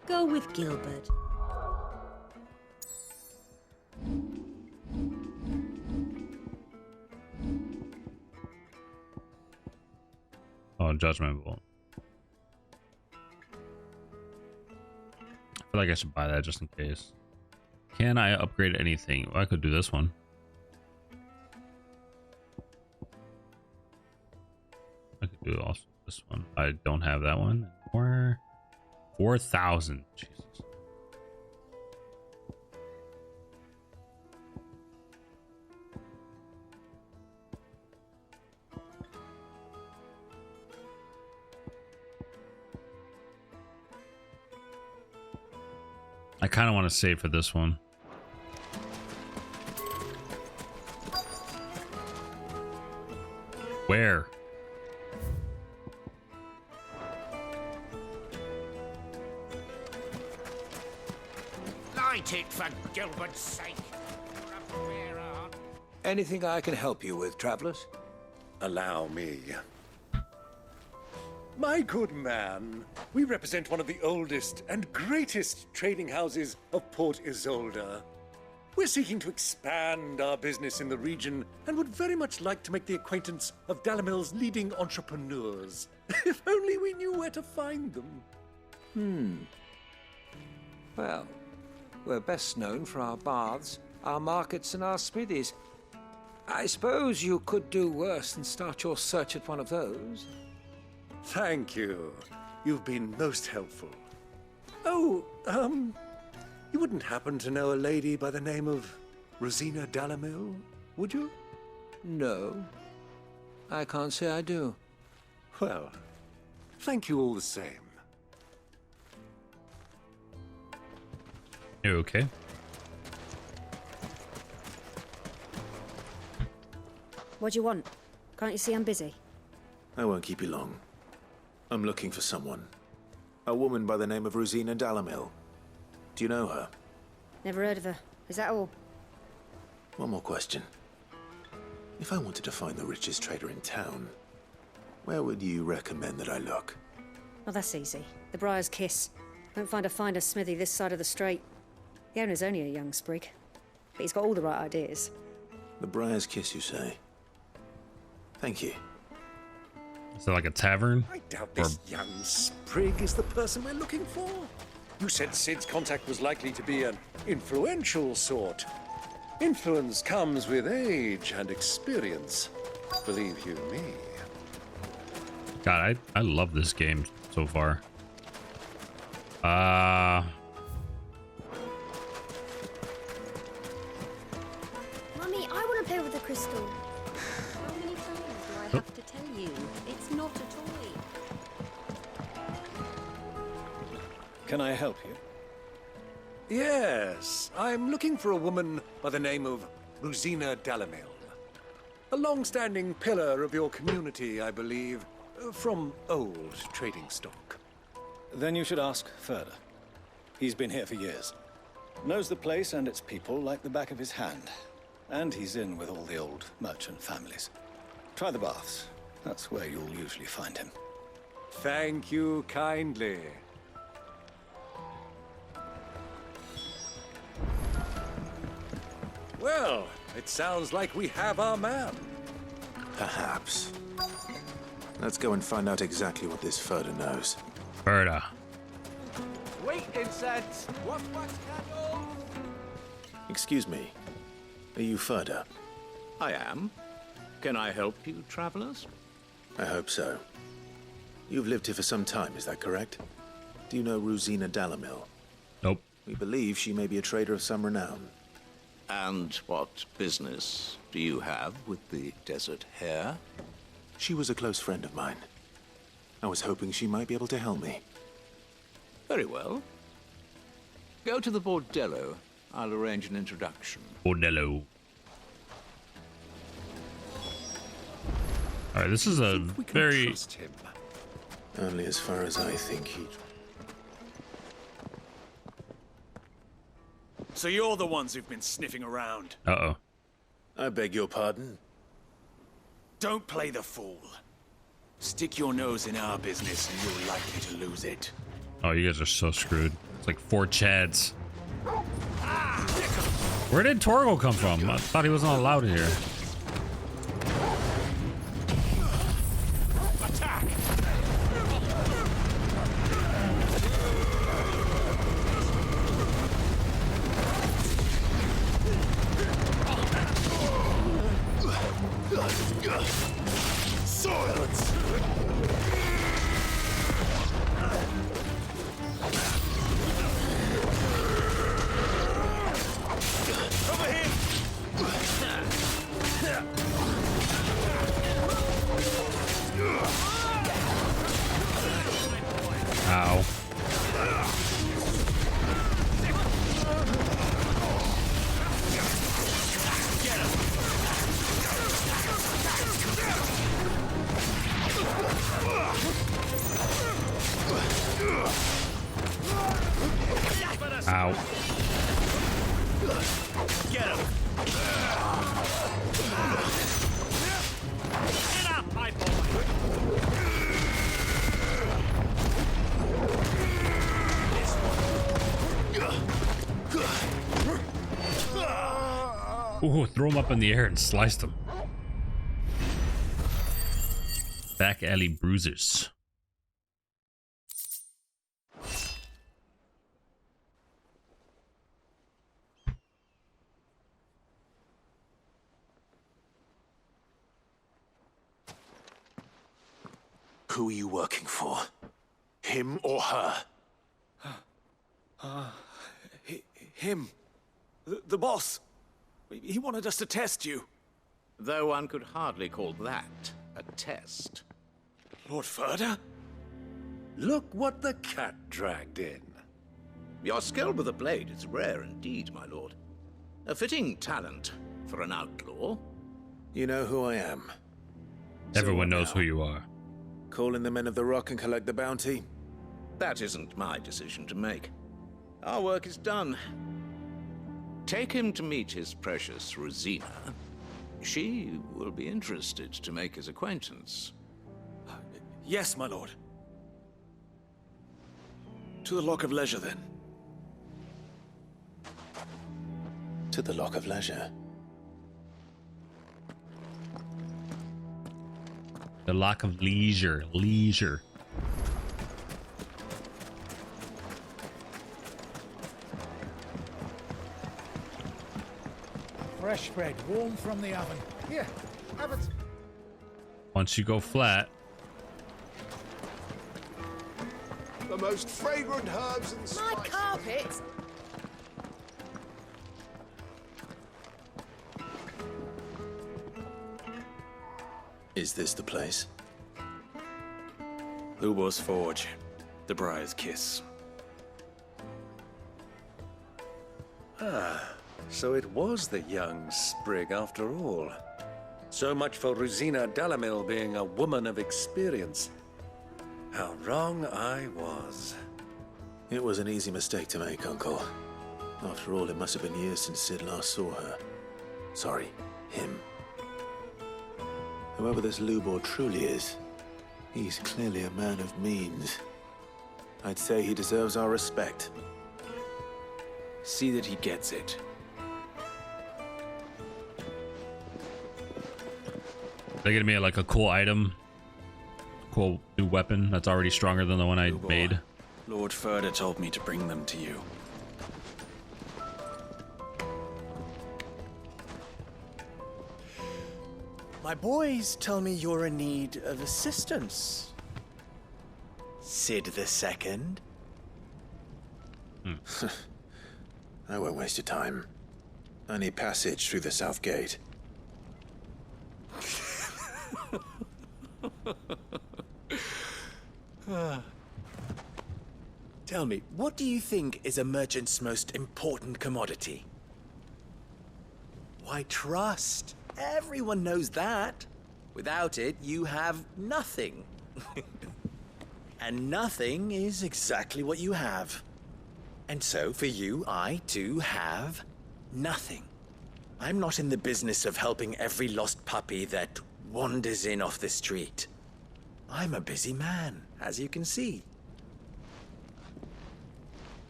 P: Go with Gilbert.
A: Oh, judgment bolt. I feel like I should buy that just in case. Can I upgrade anything? Well, I could do this one. I could do also this one. I don't have that one. Or 4,000. Jesus. I kind of want to save for this one. Where?
L: Light it for Gilbert's sake. Anything I can help you with, travelers?
N: Allow me. My good man, we represent one of the oldest and greatest trading houses of Port Isolde. We're seeking to expand our business in the region and would very much like to make the acquaintance of Dalamil's leading entrepreneurs. If only we knew where to find them.
L: Well, we're best known for our baths, our markets, and our smithies. I suppose you could do worse than start your search at one of those.
N: Thank you. You've been most helpful. Oh, you wouldn't happen to know a lady by the name of Rosina Dalamil, would you?
L: No, I can't say I do.
N: Well, thank you all the same.
A: You okay?
P: What do you want? Can't you see I'm busy?
C: I won't keep you long. I'm looking for someone. A woman by the name of Rosina Dalamil. Do you know her?
P: Never heard of her. Is that all?
C: One more question. If I wanted to find the richest trader in town, where would you recommend that I look?
P: Oh, that's easy. The Briar's Kiss. Won't find a finer smithy this side of the strait. The owner's only a young sprig, but he's got all the right ideas.
C: The Briar's Kiss, you say? Thank you.
A: Is that like a tavern?
N: I doubt this young sprig is the person we're looking for. You said Cid's contact was likely to be an influential sort. Influence comes with age and experience, believe you me.
A: God, I love this game so far.
E: Mummy, I want to play with the crystal. How many times do I have to tell you? It's not a toy.
R: Can I help you?
N: Yes, I'm looking for a woman by the name of Rosina Dalamil. A long-standing pillar of your community, I believe, from old trading stock.
R: Then you should ask further. He's been here for years. Knows the place and its people like the back of his hand. And he's in with all the old merchant families. Try the baths. That's where you'll usually find him.
N: Thank you kindly. Well, it sounds like we have our man.
C: Perhaps. Let's go and find out exactly what this Ferda knows.
A: Ferda.
N: Wait, incense! What's wax candle?
C: Excuse me. Are you Ferda?
F: I am. Can I help you, travelers?
C: I hope so. You've lived here for some time, is that correct? Do you know Rosina Dalamil?
A: Nope.
C: We believe she may be a trader of some renown.
F: And what business do you have with the desert hare?
C: She was a close friend of mine. I was hoping she might be able to help me.
F: Very well. Go to the bordello. I'll arrange an introduction.
A: Bordello. All right, this is a very...
C: Trust him. Only as far as I think he...
B: So you're the ones who've been sniffing around.
A: Uh-oh.
C: I beg your pardon?
B: Don't play the fool. Stick your nose in our business and you're likely to lose it.
A: Oh, you guys are so screwed. It's like 4 Chads. Where did Torgal come from? I thought he wasn't allowed here.
B: Attack!
S: Silence!
B: Over here!
A: Ow. Ow.
B: Get him! Get up, my
A: Ooh, throw him up in the air and sliced him. Back alley bruisers.
C: Who are you working for? Him or her?
B: Him. The boss. He wanted us to test you.
F: Though one could hardly call that a test.
B: Lord Ferda?
N: Look what the cat dragged in.
F: Your skill with the blade is rare indeed, my lord. A fitting talent for an outlaw.
C: You know who I am.
A: Everyone knows who you are.
C: Call in the men of the rock and collect the bounty?
F: That isn't my decision to make. Our work is done. Take him to meet his precious Rosina. She will be interested to make his acquaintance.
B: Yes, my lord. To the Lock of Leisure, then.
C: To the Lock of Leisure.
A: The Lock of Leisure. Leisure.
H: Fresh bread, warm from the oven. Here, have it.
A: Once you go flat.
S: The most fragrant herbs and
E: My
S: spices.
E: carpet!
C: Is this the place?
B: Ubor's Forge. The Briar's Kiss.
N: Ah, so it was the young sprig after all. So much for Rosina Dalamil being a woman of experience. How wrong I was.
C: It was an easy mistake to make, Uncle. After all, it must have been years since Sid last saw her. Sorry, him. Whoever this Lubor truly is, he's clearly a man of means. I'd say he deserves our respect.
B: See that he gets it.
A: They're gonna be like a cool item, cool new weapon that's already stronger than the one I made.
B: Lord Furder told me to bring them to you.
G: My boys tell me you're in need of assistance. Sid the Second.
C: I won't waste your time. I need passage through the south gate.
G: Tell me, what do you think is a merchant's most important commodity? Why, trust. Everyone knows that. Without it, you have nothing. And nothing is exactly what you have. And so, for you, I, too, have nothing. I'm not in the business of helping every lost puppy that wanders in off the street. I'm a busy man, as you can see.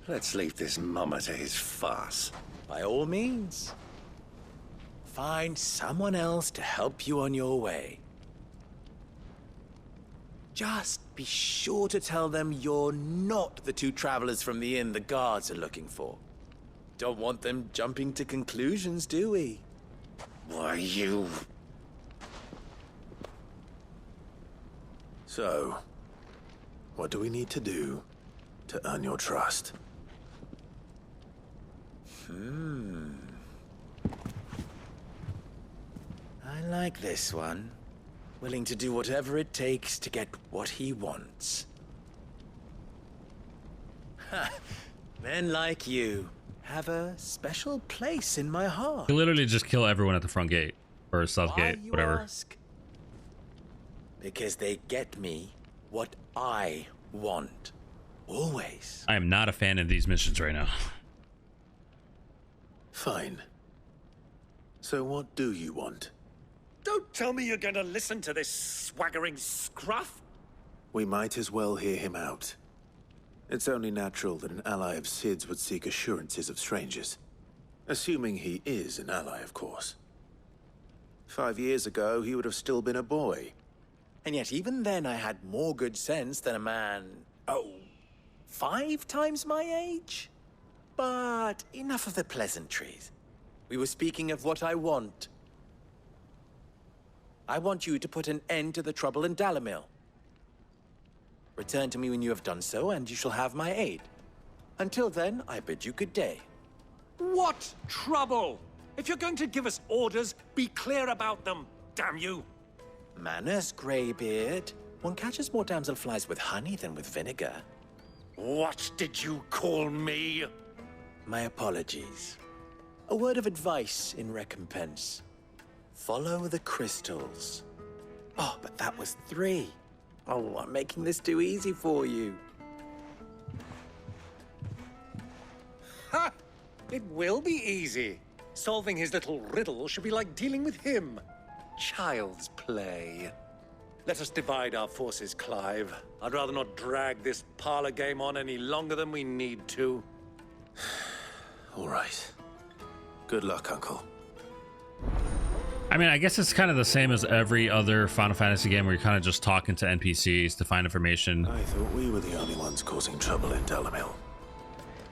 N: Let's leave this mummer to his farce.
G: By all means. Find someone else to help you on your way. Just be sure to tell them you're not the two travelers from the inn the guards are looking for. Don't want them jumping to conclusions, do we?
N: Why, you...
C: So, what do we need to do to earn your trust?
G: I like this one. Willing to do whatever it takes to get what he wants. Men like you have a special place in my heart.
A: You literally just kill everyone at the front gate or south gate,
G: Why, you
A: whatever.
G: ask? Because they get me what I want. Always.
A: I am not a fan of these missions right now.
C: Fine. So what do you want?
N: Don't tell me you're going to listen to this swaggering scruff.
C: We might as well hear him out. It's only natural that an ally of Sid's would seek assurances of strangers. Assuming he is an ally, of course. 5 years ago, he would have still been a boy.
G: And yet even then I had more good sense than a man, 5 times my age? But enough of the pleasantries. We were speaking of what I want. I want you to put an end to the trouble in Dalamil. Return to me when you have done so, and you shall have my aid. Until then, I bid you good day.
N: What trouble? If you're going to give us orders, be clear about them, damn you.
G: Manners, Greybeard. One catches more damselflies with honey than with vinegar.
N: What did you call me?
G: My apologies. A word of advice in recompense. Follow the crystals. Oh, but that was 3. Oh, I'm making this too easy for you.
N: Ha! It will be easy. Solving his little riddle should be like dealing with him. Child's play. Let us divide our forces, Clive. I'd rather not drag this parlor game on any longer than we need to.
C: All right. Good luck, Uncle.
A: I mean, I guess it's kind of the same as every other Final Fantasy game where you're kind of just talking to NPCs to find information.
C: I thought we were the only ones causing trouble in Dalamil.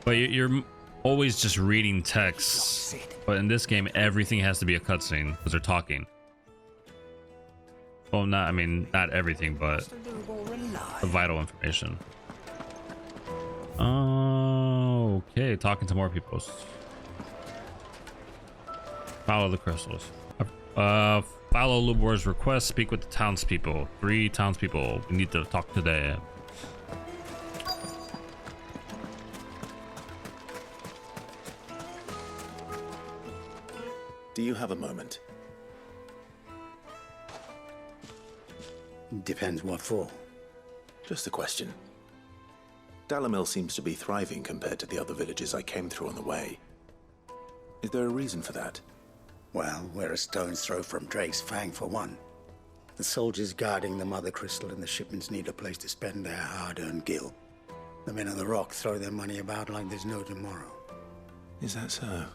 A: But you're always just reading texts. But in this game, everything has to be a cutscene because they're talking. Well, not everything, but the vital information. Oh, okay, talking to more people. Follow the crystals. Follow Lubor's request. Speak with the townspeople. 3 townspeople. We need to talk to them.
C: Do you have a moment?
Q: Depends what for.
C: Just a question. Dalamil seems to be thriving compared to the other villages I came through on the way. Is there a reason for that?
Q: Well, we're a stone's throw from Drake's Fang, for one. The soldiers guarding the Mother Crystal and the shipments need a place to spend their hard-earned gil. The men of the Rock throw their money about like there's no tomorrow.
C: Is that so?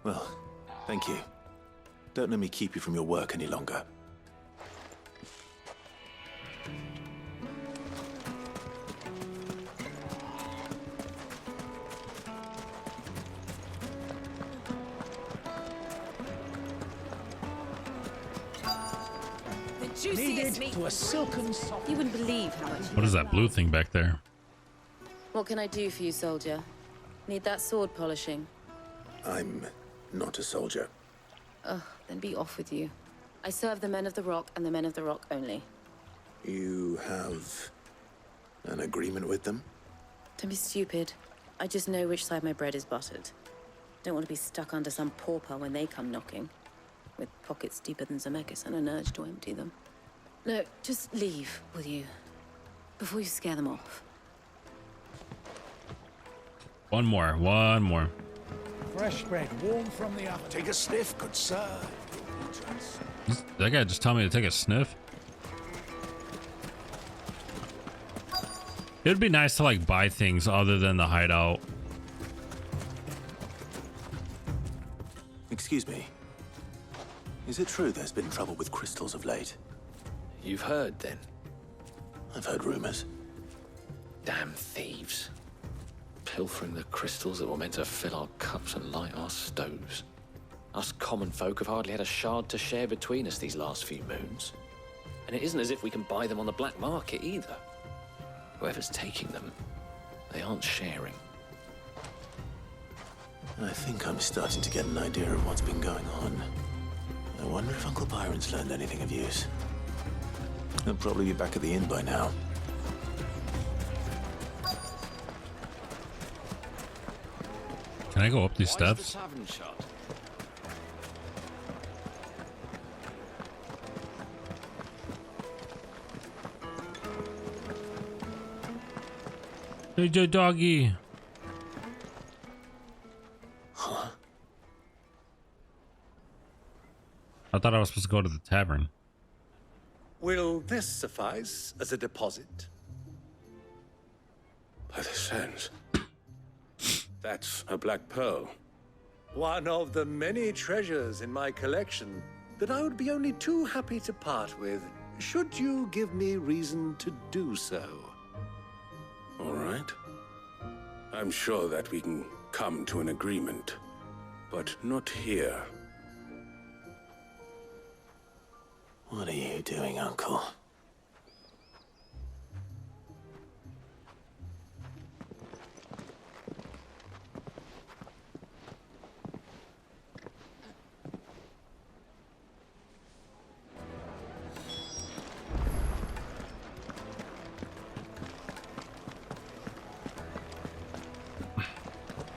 C: Well, thank you. Don't let me keep you from your work any longer.
E: Needed to a silken soft. You wouldn't believe how much.
A: What is that blue thing back there?
E: What can I do for you, soldier? Need that sword polishing?
C: I'm not a soldier.
E: Ugh, then be off with you. I serve the men of the Rock and the men of the Rock only.
C: You have an agreement with them?
E: Don't be stupid. I just know which side my bread is buttered. Don't want to be stuck under some pauper when they come knocking. With pockets deeper than Zemeckis and an urge to empty them. No, just leave, will you? Before you scare them off.
A: One more.
H: Fresh bread, warm from the oven.
Q: Take a sniff, good sir.
A: That guy just told me to take a sniff. It'd be nice to like buy things other than the hideout.
C: Excuse me. Is it true there's been trouble with crystals of late?
L: You've heard, then?
C: I've heard rumors.
L: Damn thieves. Pilfering the crystals that were meant to fill our cups and light our stoves. Us common folk have hardly had a shard to share between us these last few moons. And it isn't as if we can buy them on the black market either. Whoever's taking them, they aren't sharing.
C: I think I'm starting to get an idea of what's been going on. I wonder if Uncle Byron's learned anything of use. He'll probably be back at the inn by now.
A: Can I go up these steps? Hey, doggy.
C: Huh?
A: I thought I was supposed to go to the tavern.
N: Will this suffice as a deposit?
Q: By the sands. That's a black pearl.
N: One of the many treasures in my collection that I would be only too happy to part with, should you give me reason to do so.
Q: All right. I'm sure that we can come to an agreement, but not here.
C: What are you doing, Uncle?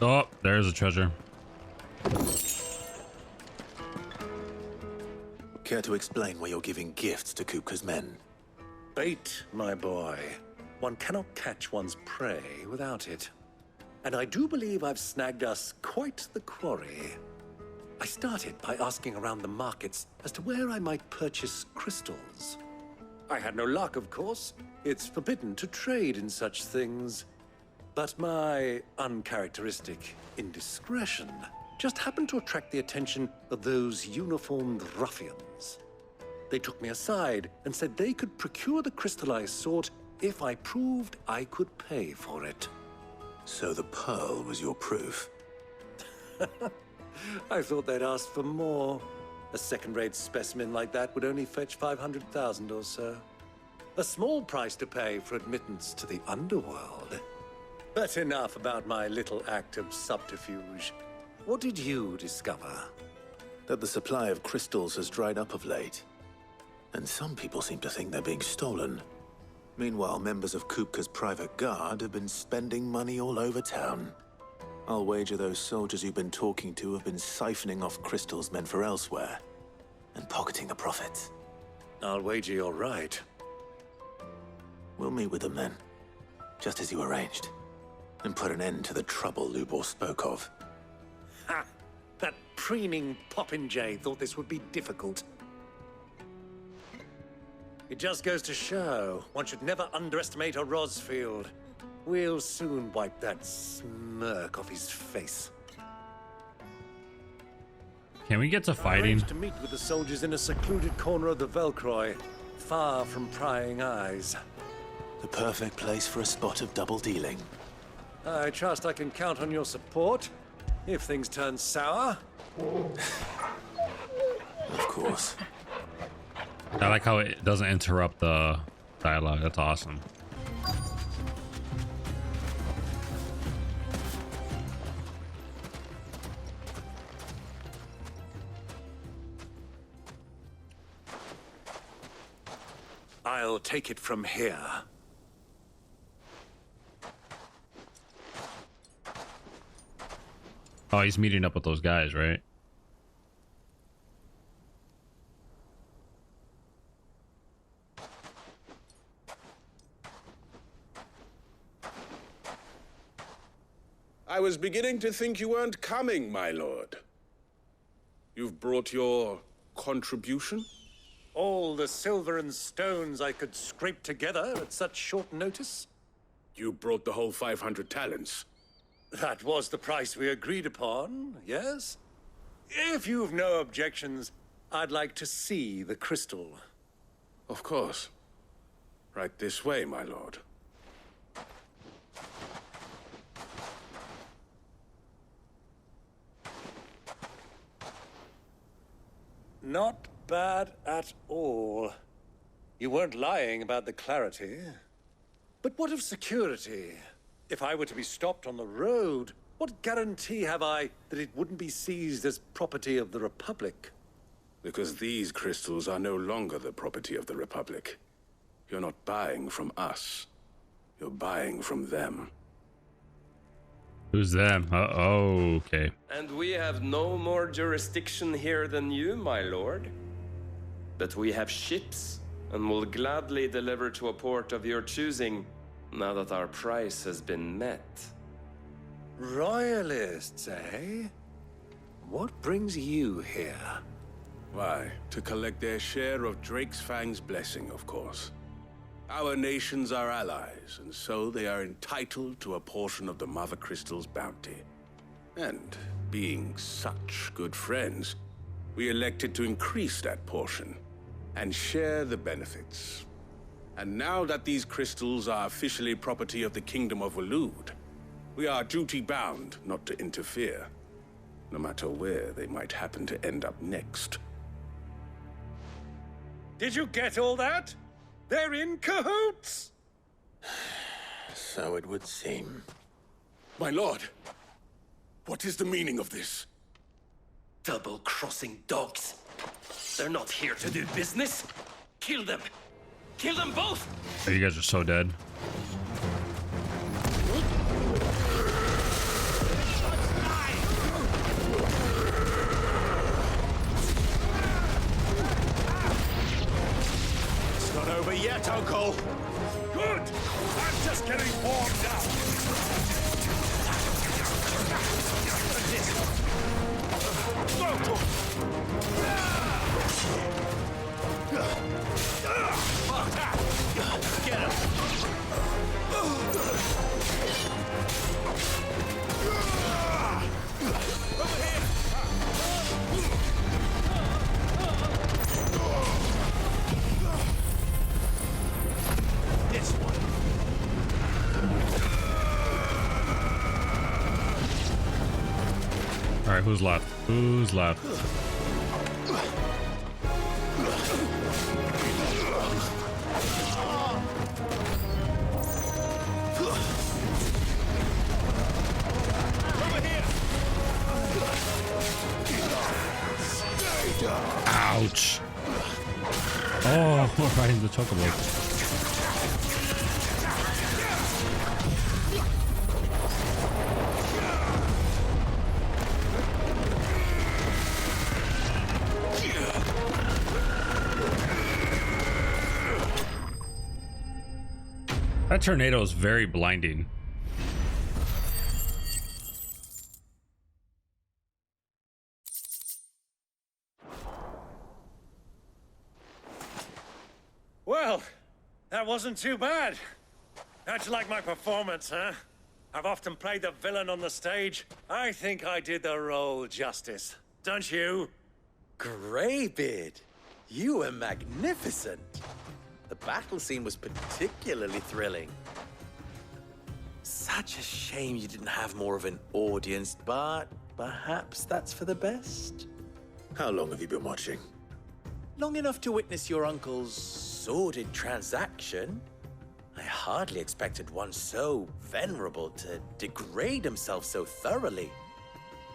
A: Oh, there's a treasure.
C: Care to explain why you're giving gifts to Kupka's men?
N: Bait, my boy. One cannot catch one's prey without it. And I do believe I've snagged us quite the quarry. I started by asking around the markets as to where I might purchase crystals. I had no luck, of course. It's forbidden to trade in such things. But my uncharacteristic indiscretion just happened to attract the attention of those uniformed ruffians. They took me aside and said they could procure the crystal I sought if I proved I could pay for it.
C: So the pearl was your proof?
N: I thought they'd ask for more. A second-rate specimen like that would only fetch 500,000 or so. A small price to pay for admittance to the underworld. But enough about my little act of subterfuge. What did you discover?
C: That the supply of crystals has dried up of late. And some people seem to think they're being stolen. Meanwhile, members of Kupka's private guard have been spending money all over town. I'll wager those soldiers you've been talking to have been siphoning off crystals meant for elsewhere, and pocketing the profits.
N: I'll wager you're right.
C: We'll meet with them then, just as you arranged, and put an end to the trouble Lubor spoke of.
N: Ha! That preening popinjay thought this would be difficult. It just goes to show one should never underestimate a Rosfield. We'll soon wipe that smirk off his face.
A: Can we get to
N: I
A: fighting?
N: arranged to meet with the soldiers in a secluded corner of the Velcroy, far from prying eyes.
C: The perfect place for a spot of double dealing.
N: I trust I can count on your support if things turn sour.
C: Of course.
A: I like how it doesn't interrupt the dialogue. That's awesome.
N: I'll take it from here.
A: Oh, he's meeting up with those guys, right?
S: I was beginning to think you weren't coming, my lord. You've brought your contribution?
N: All the silver and stones I could scrape together at such short notice?
S: You brought the whole 500 talents.
N: That was the price we agreed upon, yes? If you've no objections, I'd like to see the crystal.
S: Of course. Right this way, my lord.
N: Not bad at all. You weren't lying about the clarity. But what of security? If I were to be stopped on the road, what guarantee have I that it wouldn't be seized as property of the Republic?
S: Because these crystals are no longer the property of the Republic. You're not buying from us. You're buying from them.
A: Who's them? Oh, okay.
V: And we have no more jurisdiction here than you, my lord. But we have ships, and will gladly deliver to a port of your choosing, now that our price has been met.
N: Royalists, eh? What brings you here?
S: Why, to collect their share of Drake's Fang's blessing, of course. Our nations are allies, and so they are entitled to a portion of the Mother Crystal's bounty. And being such good friends, we elected to increase that portion and share the benefits. And now that these crystals are officially property of the Kingdom of Waloed, we are duty-bound not to interfere, no matter where they might happen to end up next.
N: Did you get all that? They're in cahoots!
C: So it would seem.
S: My lord, what is the meaning of this?
I: Double-crossing dogs. They're not here to do business. Kill them. Kill them both!
A: Oh, you guys are so dead.
I: It's not over yet, Uncle.
N: Good! I'm just getting warmed up.
I: Get him! Over here! This one.
A: All right, who's left? Who's left? Ouch. Oh, we're riding the chocobo. That tornado is very blinding.
N: Well, that wasn't too bad. How'd you like my performance, huh? I've often played the villain on the stage. I think I did the role justice. Don't you?
G: Greybeard, you were magnificent. The battle scene was particularly thrilling. Such a shame you didn't have more of an audience, but perhaps that's for the best.
C: How long have you been watching?
G: Long enough to witness your uncle's sordid transaction. I hardly expected one so venerable to degrade himself so thoroughly,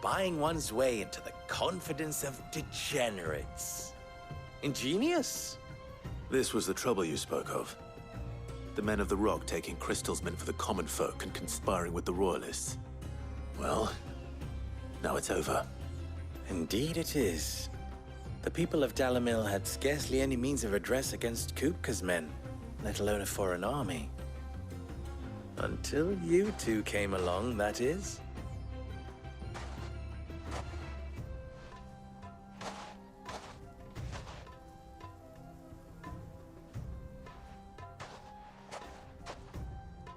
G: buying one's way into the confidence of degenerates. Ingenious.
C: This was the trouble you spoke of. The men of the Rock taking crystals meant for the common folk and conspiring with the Royalists. Well, now it's over.
G: Indeed it is. The people of Dalamil had scarcely any means of redress against Kupka's men, let alone a foreign army. Until you two came along, that is.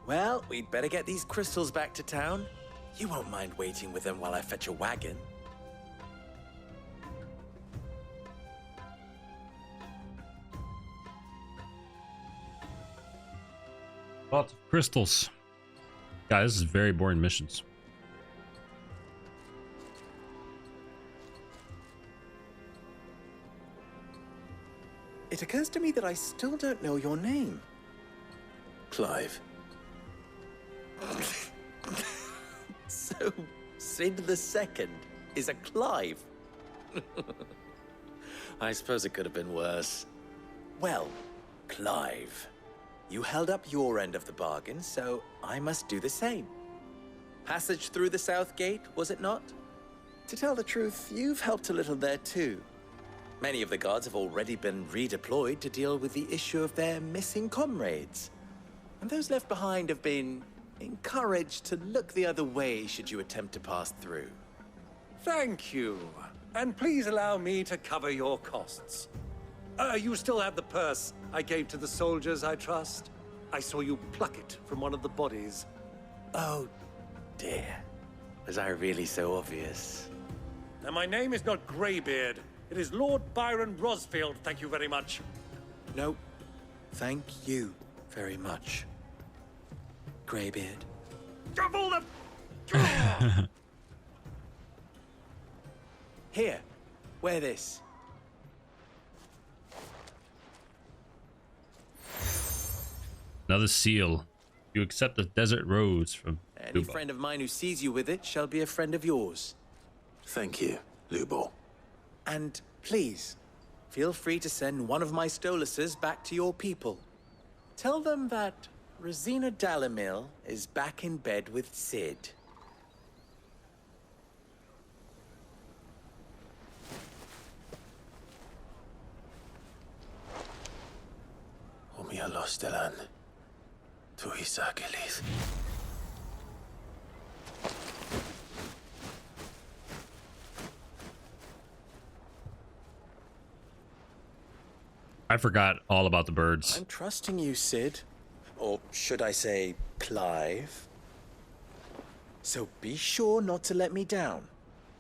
G: Well, we'd better get these crystals back to town. You won't mind waiting with them while I fetch a wagon.
A: Lots of crystals. Guys, this is very boring missions.
G: It occurs to me that I still don't know your name.
C: Clive.
G: So, Sid the Second is a Clive. I suppose it could have been worse. Well, Clive, you held up your end of the bargain, so I must do the same. Passage through the South Gate, was it not? To tell the truth, you've helped a little there too. Many of the guards have already been redeployed to deal with the issue of their missing comrades. And those left behind have been encouraged to look the other way should you attempt to pass through.
N: Thank you. And please allow me to cover your costs. You still have the purse I gave to the soldiers, I trust? I saw you pluck it from one of the bodies.
G: Oh, dear. Was I really so obvious?
N: And my name is not Greybeard. It is Lord Byron Rosfield, thank you very much.
G: No, thank you very much, Greybeard.
N: Double the...
G: Here, wear this.
A: Another seal. You accept the desert rose from
G: Any
A: Lubo.
G: friend of mine who sees you with it shall be a friend of yours.
C: Thank you, Lubo.
G: And please, feel free to send one of my Stoluses back to your people. Tell them that Rosina Dalamil is back in bed with Sid.
C: Omia Lostelan. Tuisa Gilis.
A: I forgot all about the birds.
G: I'm trusting you, Sid. Or should I say, Clive. So be sure not to let me down.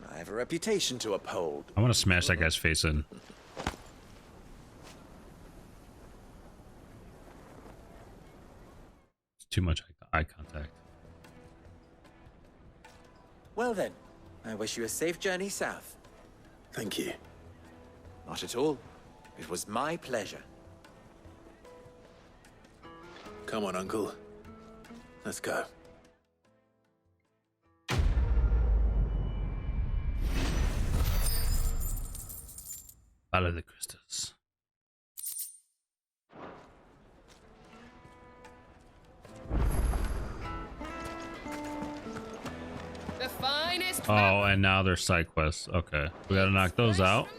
G: I have a reputation to uphold.
A: I want to smash that guy's face in. It's too much eye contact.
G: Well then, I wish you a safe journey south.
C: Thank you.
G: Not at all. It was my pleasure.
C: Come on, Uncle. Let's go.
A: Battle of the crystals.
T: The finest
A: Oh, and now there's side quests. Okay, we gotta knock those out.
T: from the